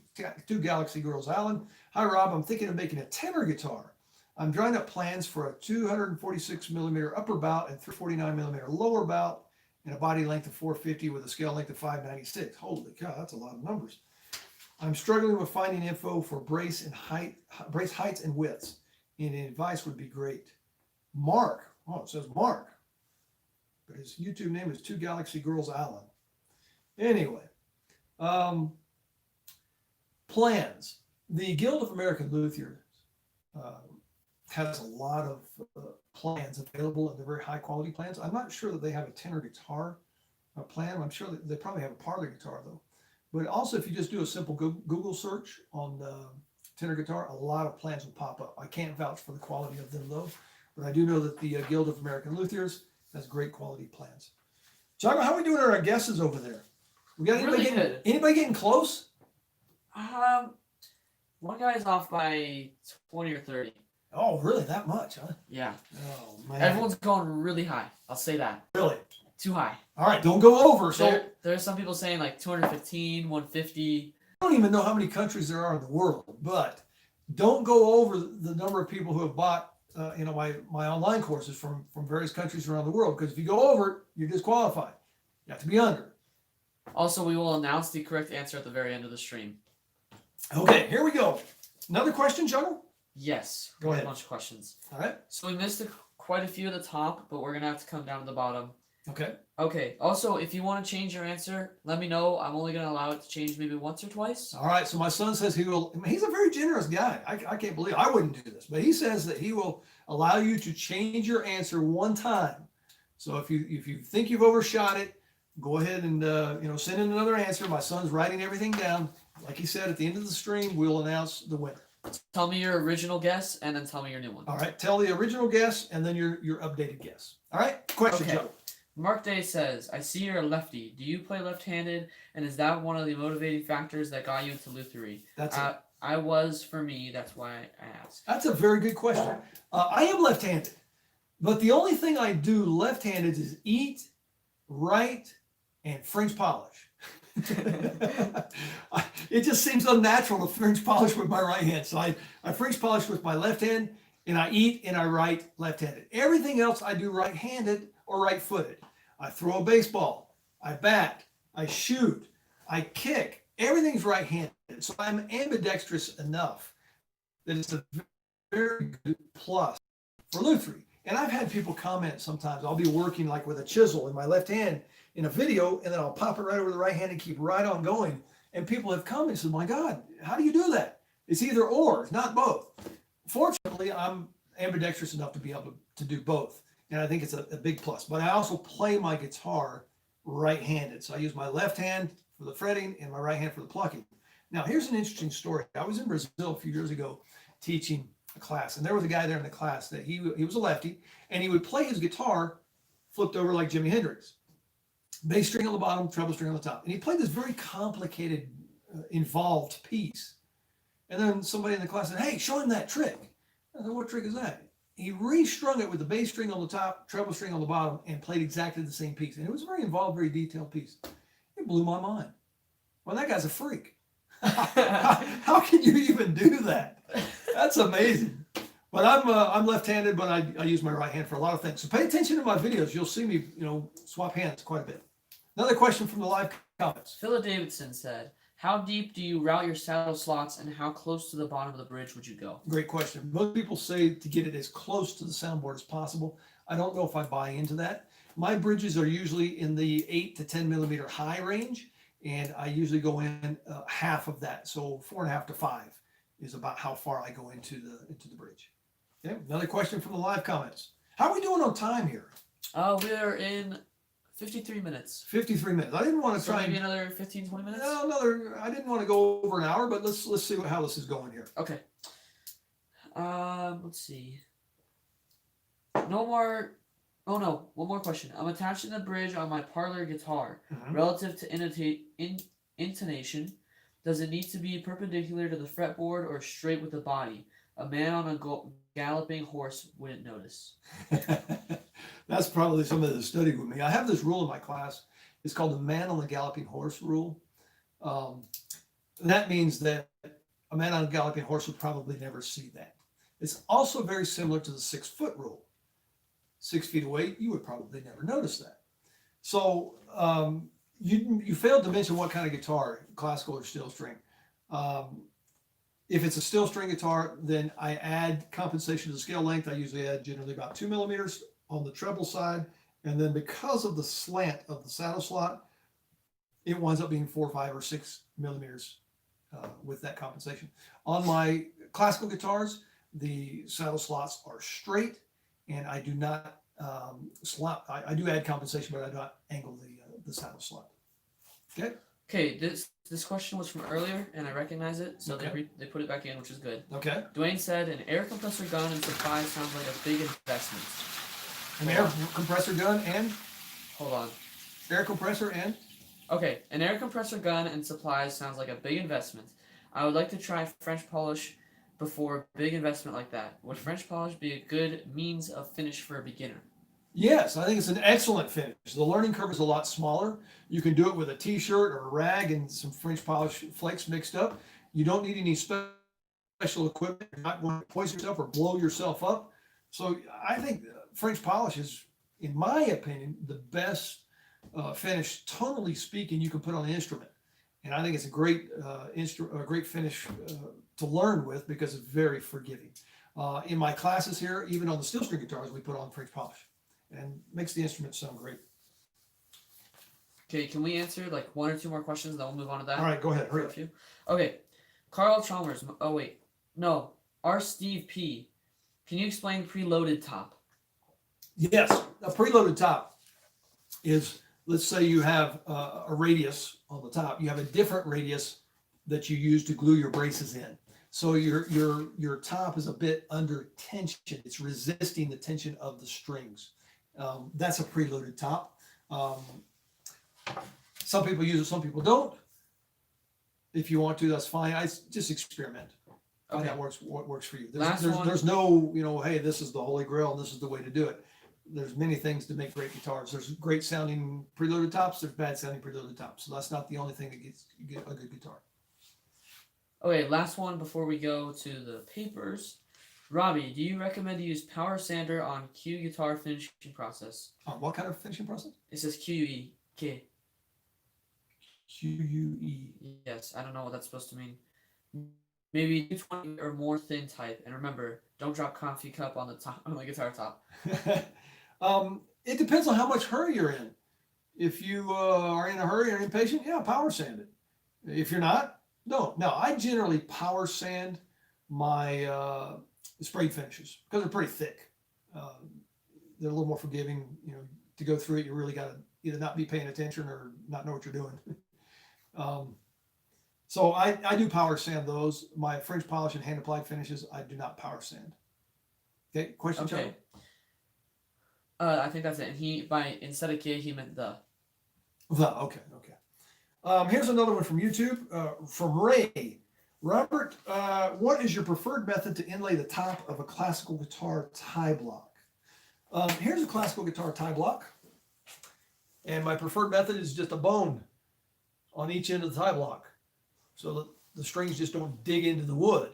Galaxy Girls Allen. Hi Rob, I'm thinking of making a tenor guitar. I'm drawing up plans for a 246 millimeter upper bout and 349 millimeter lower bout, and a body length of 450 with a scale length of 596. Holy cow, that's a lot of numbers. I'm struggling with finding info for brace heights and widths. Any advice would be great. Mark, oh, it says Mark, but his YouTube name is Two Galaxy Girls Allen. Anyway, plans. The Guild of American Luthiers has a lot of plans available, and they're very high quality plans. I'm not sure that they have a tenor guitar plan. I'm sure that they probably have a parlor guitar though. But also, if you just do a simple Google search on tenor guitar, a lot of plans will pop up. I can't vouch for the quality of them though, but I do know that the Guild of American Luthiers has great quality plans. Chago, how are we doing on our guesses over there? We got anybody getting close? One guy's off by 20 or 30. Oh, really? That much, huh? Yeah. Oh, man. Everyone's going really high. I'll say that. Really? Too high. All right, don't go over. So there's some people saying like 215, 150. I don't even know how many countries there are in the world, but don't go over the number of people who have bought my online courses from various countries around the world, because if you go over it, you're disqualified. You have to be under. Also, we will announce the correct answer at the very end of the stream. Okay, here we go. Another question, Chago? Yes. Go ahead. A bunch of questions. All right. So we missed quite a few at the top, but we're going to have to come down to the bottom. Okay. Okay. Also, if you want to change your answer, let me know. I'm only going to allow it to change maybe once or twice. All right. So my son says he will. He's a very generous guy. I can't believe I wouldn't do this, but he says that he will allow you to change your answer one time. So if you think you've overshot it, go ahead and send in another answer. My son's writing everything down. Like he said, at the end of the stream, we'll announce the winner. Tell me your original guess and then tell me your new one. All right. Tell the original guess and then your updated guess. All right. Question, okay. Joe. Mark Day says, I see you're a lefty. Do you play left-handed? And is that one of the motivating factors that got you into lutherie? That's it. I was, for me. That's why I asked. That's a very good question. I am left-handed, but the only thing I do left-handed is eat, write, and French polish. It just seems unnatural to French polish with my right hand. So I French polish with my left hand, and I eat and I write left-handed. Everything else I do right-handed or right-footed. I throw a baseball, I bat, I shoot, I kick. Everything's right-handed. So I'm ambidextrous enough that it's a very good plus for lutherie. And I've had people comment sometimes. I'll be working like with a chisel in my left hand in a video, and then I'll pop it right over the right hand and keep right on going. And people have commented, said, my God, how do you do that? It's either or, it's not both. Fortunately, I'm ambidextrous enough to be able to do both. And I think it's a big plus. But I also play my guitar right-handed. So I use my left hand for the fretting and my right hand for the plucking. Now, here's an interesting story. I was in Brazil a few years ago teaching a class, and there was a guy there in the class that he was a lefty, and he would play his guitar flipped over like Jimi Hendrix. Bass string on the bottom, treble string on the top. And he played this very complicated, involved piece. And then somebody in the class said, hey, show him that trick. I said, what trick is that? He restrung it with the bass string on the top, treble string on the bottom, and played exactly the same piece. And it was a very involved, very detailed piece. It blew my mind. Well, that guy's a freak. How can you even do that? That's amazing. But I'm left-handed, but I use my right hand for a lot of things. So pay attention to my videos. You'll see me, swap hands quite a bit. Another question from the live comments. Philip Davidson said, How deep do you route your saddle slots, and how close to the bottom of the bridge would you go? Great question. Most people say to get it as close to the soundboard as possible. I don't know if I buy into that. My bridges are usually in the 8 to 10 millimeter high range, and I usually go in half of that. So 4.5 to 5 is about how far I go into the bridge. Okay, another question from the live comments. How are we doing on time here? We are in 53 minutes. 53 minutes. I didn't want to So try maybe and another 15, 20 minutes? no, I didn't want to go over an hour, but let's see how this is going here. Okay. Let's see. No more. Oh no, one more question. I'm attaching the bridge on my parlor guitar. Relative to intonation, does it need to be perpendicular to the fretboard or straight with the body? A man on a galloping horse wouldn't notice. That's probably somebody that studied with me. I have this rule in my class. It's called the man on the galloping horse rule. That means that a man on a galloping horse would probably never see that. It's also very similar to the 6-foot rule. 6 feet away, you would probably never notice that. So you failed to mention what kind of guitar, classical or steel string. If it's a steel string guitar, then I add compensation to the scale length. I usually add generally about 2 millimeters on the treble side. And then because of the slant of the saddle slot, it winds up being 4, 5, or 6 millimeters with that compensation. On my classical guitars, the saddle slots are straight, and I do not slot. I do add compensation, but I do not angle the saddle slot. Okay. Okay, this question was from earlier, and I recognize it, so Okay. they put it back in, which is good. Okay. Dwayne said, an air compressor gun and supply sounds like a big investment. An air compressor gun and Hold on. air compressor and Okay, an air compressor gun and supplies sounds like a big investment. I would like to try French polish before a big investment like that. Would French polish be a good means of finish for a beginner? yes, I think it's an excellent finish. The learning curve is a lot smaller. You can do it with a t-shirt or a rag and some French polish flakes mixed up. You don't need any special equipment. You're not going to poison yourself or blow yourself up. So I think French polish is, in my opinion, the best finish, tonally speaking, you can put on an instrument. And I think it's a great great finish to learn with because it's very forgiving. In my classes here, even on the steel string guitars, we put on French polish and makes the instrument sound great. Okay, can we answer like 1 or 2 more questions, then we'll move on to that? All right, go ahead, hurry For a up. few. Okay, Carl Chalmers. Oh wait, no. R. Steve P. Can you explain preloaded top? Yes, a preloaded top is, let's say you have a radius on the top. You have a different radius that you use to glue your braces in. So your top is a bit under tension. It's resisting the tension of the strings. That's a preloaded top. Some people use it, some people don't. If you want to, that's fine. I just experiment. Find Okay. out what works for you. Last one. There's no, hey, this is the holy grail and this is the way to do it. There's many things to make great guitars. There's great sounding preloaded tops. There's bad sounding preloaded tops. So that's not the only thing that gets you get a good guitar. Okay, last one before we go to the papers. Robbie, do you recommend to use power sander on Q guitar finishing process? What kind of finishing process? It says QUE. K. QUE. Yes, I don't know what that's supposed to mean. Maybe 220 or more thin type. And remember, don't drop coffee cup on the top on the guitar top. It depends on how much hurry you're in. If you are in a hurry or impatient, yeah, power sand it. If you're not, don't. Now, I generally power sand my sprayed finishes because they're pretty thick. They're a little more forgiving. To go through it, you really got to either not be paying attention or not know what you're doing. So I do power sand those. My French polish and hand applied finishes, I do not power sand. Okay, question, Okay. Charlie? I think that's it. And instead of K, he meant the. Okay. Here's another one from YouTube, from Ray. Robert, what is your preferred method to inlay the top of a classical guitar tie block? Here's a classical guitar tie block. And my preferred method is just a bone on each end of the tie block, so that the strings just don't dig into the wood.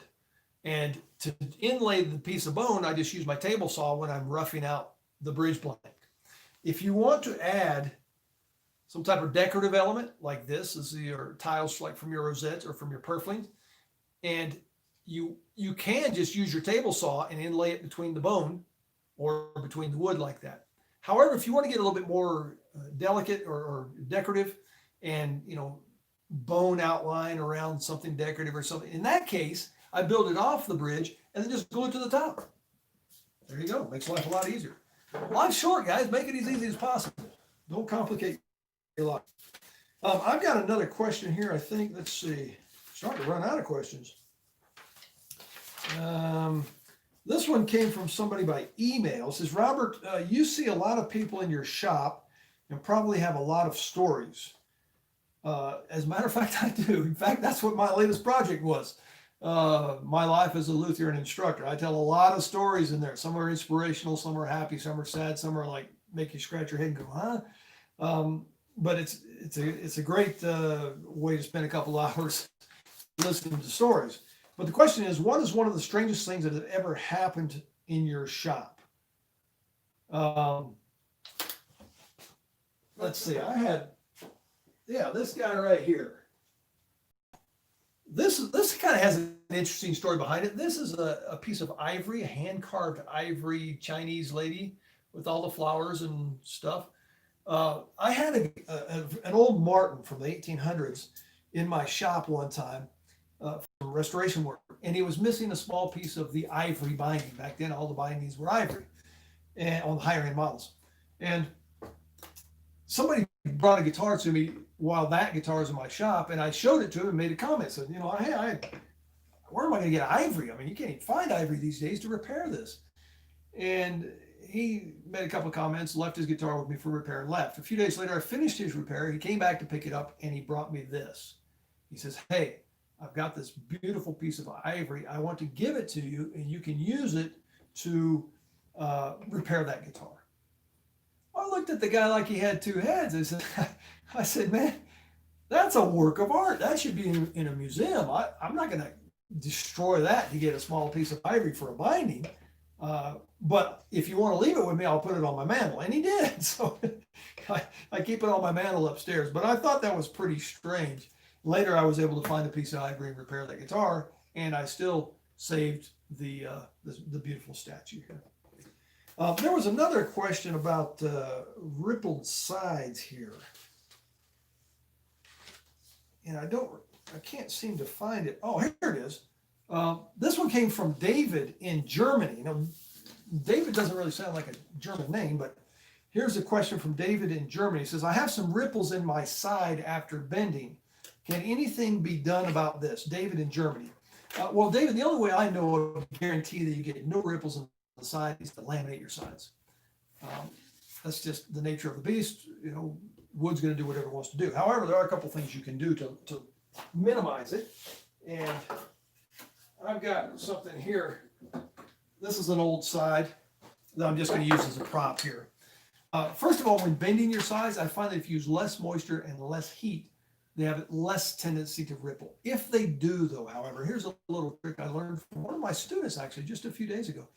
And to inlay the piece of bone, I just use my table saw when I'm roughing out the bridge blank. If you want to add some type of decorative element like this is your tiles like from your rosettes or from your purflings. And you can just use your table saw and inlay it between the bone or between the wood like that. However, if you want to get a little bit more delicate or decorative and, bone outline around something decorative or something, in that case, I build it off the bridge and then just glue it to the top. There you go. Makes life a lot easier. Life's short, guys. Make it as easy as possible. Don't complicate your life. I've got another question here, I think. Let's see. Starting to run out of questions. This one came from somebody by email. It says, Robert, you see a lot of people in your shop and probably have a lot of stories. As a matter of fact, I do. In fact, that's what my latest project was. My life as a Lutheran instructor. I tell a lot of stories in there. Some are inspirational, some are happy, some are sad, some are like make you scratch your head and go, huh? But it's a great way to spend a couple hours listening to stories. But the question is, what is one of the strangest things that has ever happened in your shop? Let's see. I had, this guy right here. This kind of has an interesting story behind it. This is a piece of ivory, a hand-carved ivory Chinese lady with all the flowers and stuff. I had an old Martin from the 1800s in my shop one time from restoration work, and he was missing a small piece of the ivory binding. Back then, all the bindings were ivory, and on the higher-end models. And somebody brought a guitar to me while that guitar was in my shop, and I showed it to him and made a comment. Said, hey, where am I going to get ivory? I mean, you can't even find ivory these days to repair this. And he made a couple of comments, left his guitar with me for repair, and left. A few days later, I finished his repair. He came back to pick it up, and he brought me this. He says, hey, I've got this beautiful piece of ivory. I want to give it to you, and you can use it to repair that guitar. I looked at the guy like he had two heads. I said, man, that's a work of art. That should be in a museum. I'm not going to destroy that to get a small piece of ivory for a binding. But if you want to leave it with me, I'll put it on my mantle. And he did. So I keep it on my mantle upstairs. But I thought that was pretty strange. Later, I was able to find a piece of ivory and repair that guitar. And I still saved the beautiful statue here. There was another question about rippled sides here. And I can't seem to find it. Oh, here it is. This one came from David in Germany. David doesn't really sound like a German name, but here's a question from David in Germany. He says, I have some ripples in my side after bending. Can anything be done about this? David in Germany. Well, David, the only way I know of to guarantee that you get no ripples in the side is to laminate your sides. That's just the nature of the beast. Wood's going to do whatever it wants to do. However, there are a couple things you can do to minimize it. And I've got something here. This is an old side that I'm just going to use as a prop here. First of all, when bending your sides, I find that if you use less moisture and less heat, they have less tendency to ripple. If they do, though, however, here's a little trick I learned from one of my students, actually, just a few days ago.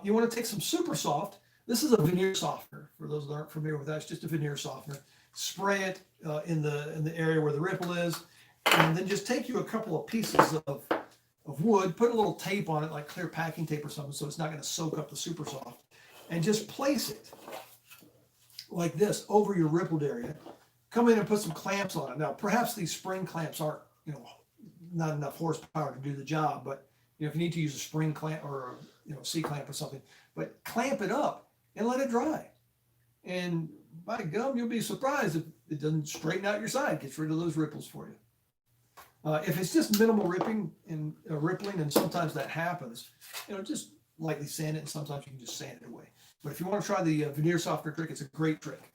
You want to take some super soft. This is a veneer softener. For those that aren't familiar with that, it's just a veneer softener. Spray it in the area where the ripple is, and then just take you a couple of pieces of wood, put a little tape on it, like clear packing tape or something, so it's not going to soak up the super soft, and just place it like this over your rippled area. Come in and put some clamps on it. Now, perhaps these spring clamps aren't, not enough horsepower to do the job, but if you need to use a spring clamp or a C clamp or something, but clamp it up and let it dry. And by gum, you'll be surprised if it doesn't straighten out your side, gets rid of those ripples for you. If it's just minimal rippling, and sometimes that happens, just lightly sand it, and sometimes you can just sand it away. But if you want to try the veneer softener trick, it's a great trick.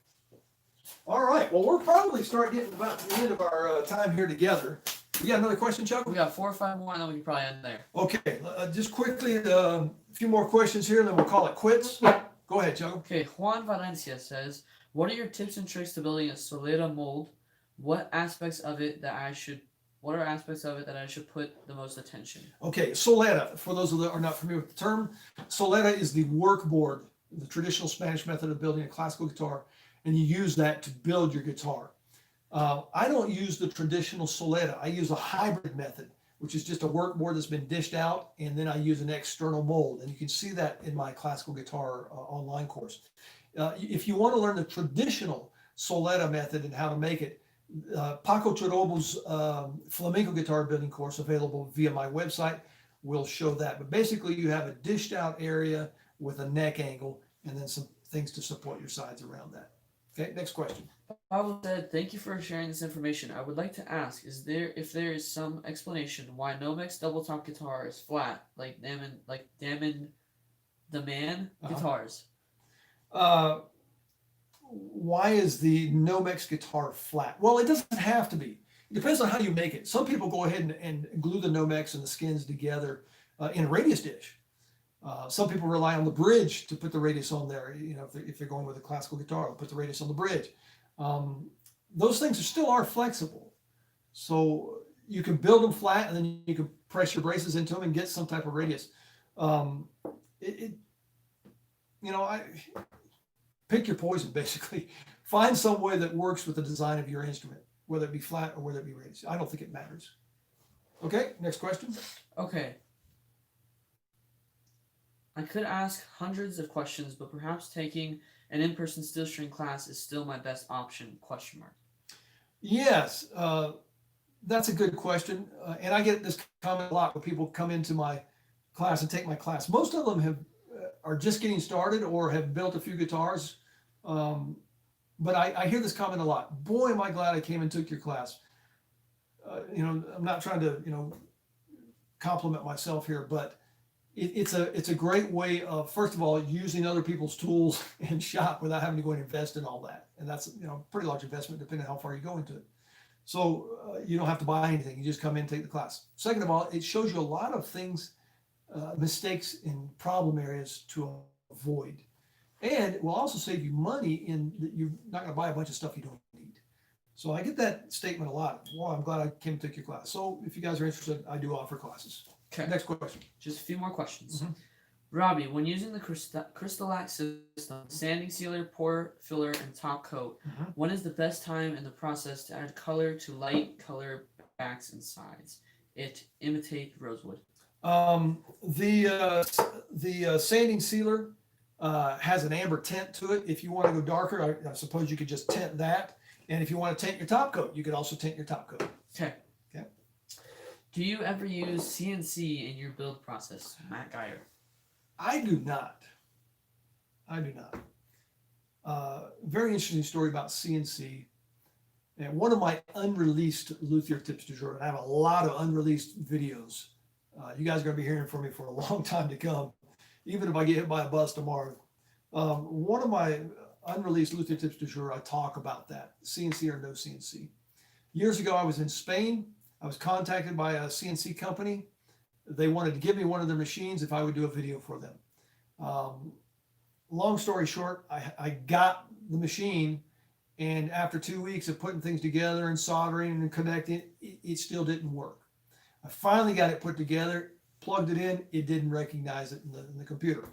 All right, well, we're probably start getting about to the end of our time here together. You got another question, Chuck? We got 4 or 5 more, and then we can probably end there. Okay, just quickly, a few more questions here, and then we'll call it quits. Go ahead, Chuck. Okay, Juan Valencia says, what are your tips and tricks to building a solera mold? What are aspects of it that I should put the most attention? Okay, solera, for those that are not familiar with the term, solera is the work board, the traditional Spanish method of building a classical guitar, and you use that to build your guitar. I don't use the traditional soletta. I use a hybrid method, which is just a work board that's been dished out, and then I use an external mold. And you can see that in my classical guitar online course. If you want to learn the traditional soletta method and how to make it, Paco Chorobo's flamenco guitar building course, available via my website, will show that. But basically, you have a dished out area with a neck angle, and then some things to support your sides around that. Okay, next question. Pavel said, "Thank you for sharing this information. I would like to ask, if there is some explanation why Nomex double top guitar is flat, like Damon the Man guitars?" Why is the Nomex guitar flat? Well, it doesn't have to be. It depends on how you make it. Some people go ahead and glue the Nomex and the skins together in a radius dish. Some people rely on the bridge to put the radius on there. You know, if they're going with a classical guitar, they'll put the radius on the bridge. Those things still are flexible. So you can build them flat, and then you can press your braces into them and get some type of radius. Pick your poison, basically. Find some way that works with the design of your instrument, whether it be flat or whether it be radius. I don't think it matters. Okay, next question. Okay. I could ask hundreds of questions, but perhaps taking an in-person steel string class is still my best option, ? Yes, that's a good question. And I get this comment a lot when people come into my class and take my class. Most of them are just getting started or have built a few guitars. But I hear this comment a lot. Boy, am I glad I came and took your class. I'm not trying to, compliment myself here, but it's a great way of, first of all, using other people's tools in shop without having to go and invest in all that. And that's, pretty large investment depending on how far you go into it. So you don't have to buy anything. You just come in and take the class. Second of all, it shows you a lot of things, mistakes and problem areas to avoid. And it will also save you money in that you're not going to buy a bunch of stuff you don't need. So I get that statement a lot. Well, I'm glad I came and took your class. So if you guys are interested, I do offer classes. Okay. Next question. Just a few more questions. Mm-hmm. Robbie, when using the Crystal system, sanding sealer, pour filler, and top coat, when is the best time in the process to add color to light color backs and sides? It imitate rosewood. The sanding sealer has an amber tint to it. If you want to go darker, I suppose you could just tint that. And if you want to tint your top coat, you could also tint your top coat. Okay. Okay. Do you ever use CNC in your build process, Matt Geyer? I do not. Very interesting story about CNC. And one of my unreleased luthier tips du jour, and I have a lot of unreleased videos. You guys are going to be hearing from me for a long time to come, even if I get hit by a bus tomorrow. One of my unreleased luthier tips du jour, I talk about that, CNC or no CNC. Years ago, I was in Spain. I was contacted by a CNC company. They wanted to give me one of their machines if I would do a video for them. Long story short, I got the machine, and after 2 weeks of putting things together and soldering and connecting, it still didn't work. I finally got it put together, plugged it in, it didn't recognize it in the computer.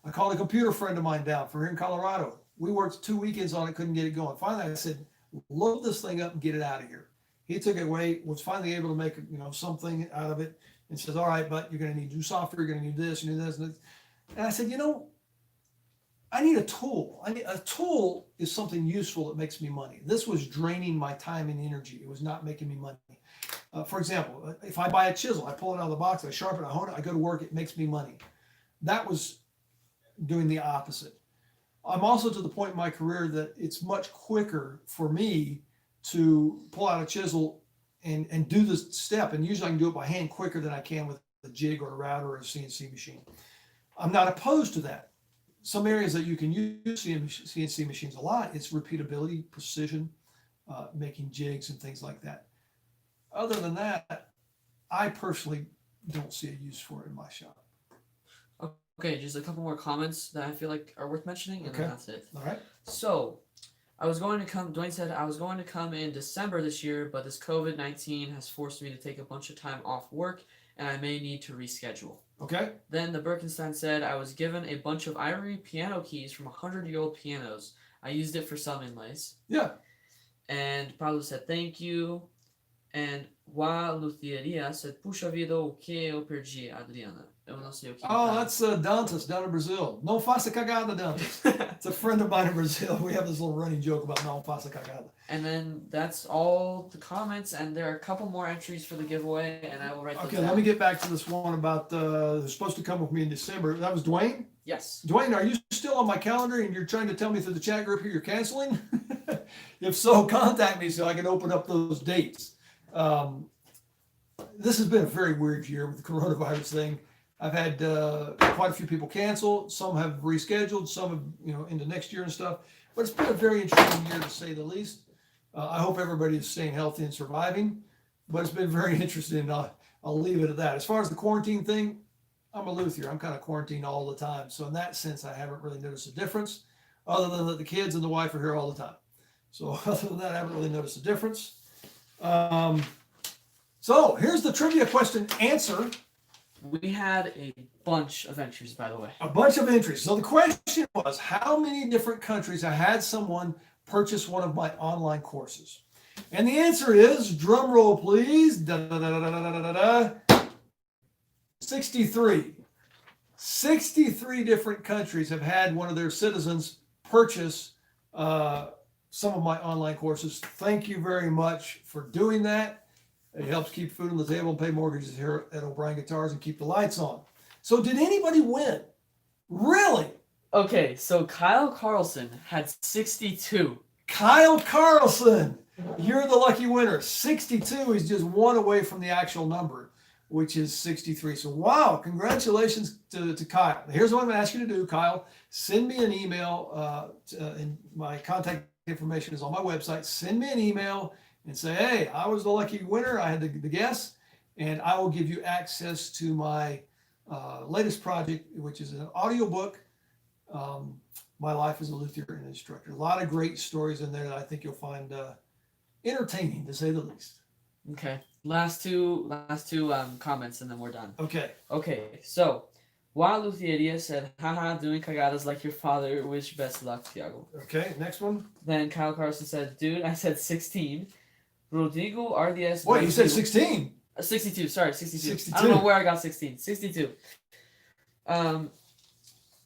I called a computer friend of mine down from here in Colorado. We worked 2 weekends on it, couldn't get it going. Finally, I said, load this thing up and get it out of here. He took it away, was finally able to make something out of it, and says, all right, but you're going to need new software, you're going to need this, you need this, and this. And I said, I need a tool. A tool is something useful that makes me money. This was draining my time and energy. It was not making me money. For example, if I buy a chisel, I pull it out of the box, I sharpen it, I hone it, I go to work, it makes me money. That was doing the opposite. I'm also to the point in my career that it's much quicker for me to pull out a chisel and do this step. And usually I can do it by hand quicker than I can with a jig or a router or a CNC machine. I'm not opposed to that. Some areas that you can use CNC machines a lot, it's repeatability, precision, making jigs and things like that. Other than that, I personally don't see a use for it in my shop. Okay, just a couple more comments that I feel like are worth mentioning, and then that's it. All right. So, Dwayne said, I was going to come in December this year, but this COVID-19 has forced me to take a bunch of time off work, and I may need to reschedule. Okay. Then the Birkenstein said, I was given a bunch of ivory piano keys from 100-year-old pianos. I used it for some inlays. Yeah. And Paulo said thank you. And Luthieria said, puxa vida, o que eu perdi, Adriana? Eu não sei o que. Oh, that's Dantas down in Brazil. Não faça cagada, Dantas. It's a friend of mine in Brazil. We have this little running joke about não faça cagada. And then that's all the comments, and there are a couple more entries for the giveaway, and I will write those Okay, down. let me get back to this one about who's supposed to come with me in December. That was Dwayne? Yes. Dwayne, are you still on my calendar and you're trying to tell me through the chat group here you're canceling? If so, contact me so I can open up those dates. This has been a very weird year with the coronavirus thing. I've had quite a few people cancel. Some have rescheduled. Some have, into next year and stuff. But it's been a very interesting year to say the least. I hope everybody is staying healthy and surviving. But it's been very interesting. I'll leave it at that. As far as the quarantine thing, I'm a luthier. I'm kind of quarantined all the time. So in that sense, I haven't really noticed a difference, other than that the kids and the wife are here all the time. So other than that, I haven't really noticed a difference. So here's the trivia question answer. We had a bunch of entries, by the way. A bunch of entries. So the question was, how many different countries I had someone purchase one of my online courses? And the answer is, drum roll please, 63. 63 different countries have had one of their citizens purchase some of my online courses. Thank you very much for doing that. It helps keep food on the table and pay mortgages here at O'Brien Guitars and keep the lights on. So did anybody win? Really? Okay, so Kyle Carlson had 62. Kyle Carlson, you're the lucky winner. 62 is just one away from the actual number, which is 63. So wow, congratulations to Kyle. Here's what I'm going to ask you to do, Kyle. Send me an email, and my contact information is on my website. Send me an email and say, hey, I was the lucky winner. I had the guess, and I will give you access to my latest project, which is an audiobook, My Life as a Luthier and Instructor. A lot of great stories in there that I think you'll find entertaining, to say the least. Okay, last two comments, and then we're done. Okay. Okay, so Luthieria said, haha, doing cagadas like your father. Wish best luck, Thiago. Okay, next one. Then Kyle Carson said, dude, I said 16. Rodrigo RDS. Wait, you said 16? 62, sorry, 62. 62. I don't know where I got 16. 62. Where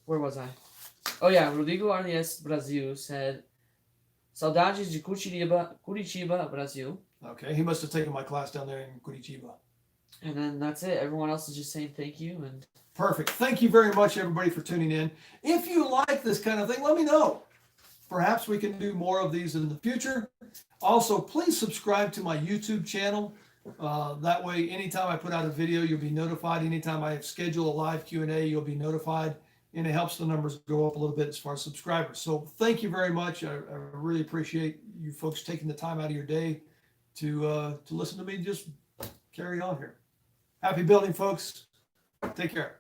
was I? Oh yeah, Rodrigo RDS Brasil said, saudades de Curitiba, Brasil. Okay, he must have taken my class down there in Curitiba. And then that's it. Everyone else is just saying thank you. And perfect. Thank you very much, everybody, for tuning in. If you like this kind of thing, let me know. Perhaps we can do more of these in the future. Also, please subscribe to my YouTube channel. That way, anytime I put out a video, you'll be notified. Anytime I schedule a live Q&A, you'll be notified. And it helps the numbers go up a little bit as far as subscribers. So thank you very much. I really appreciate you folks taking the time out of your day to listen to me just carry on here. Happy building, folks. Take care.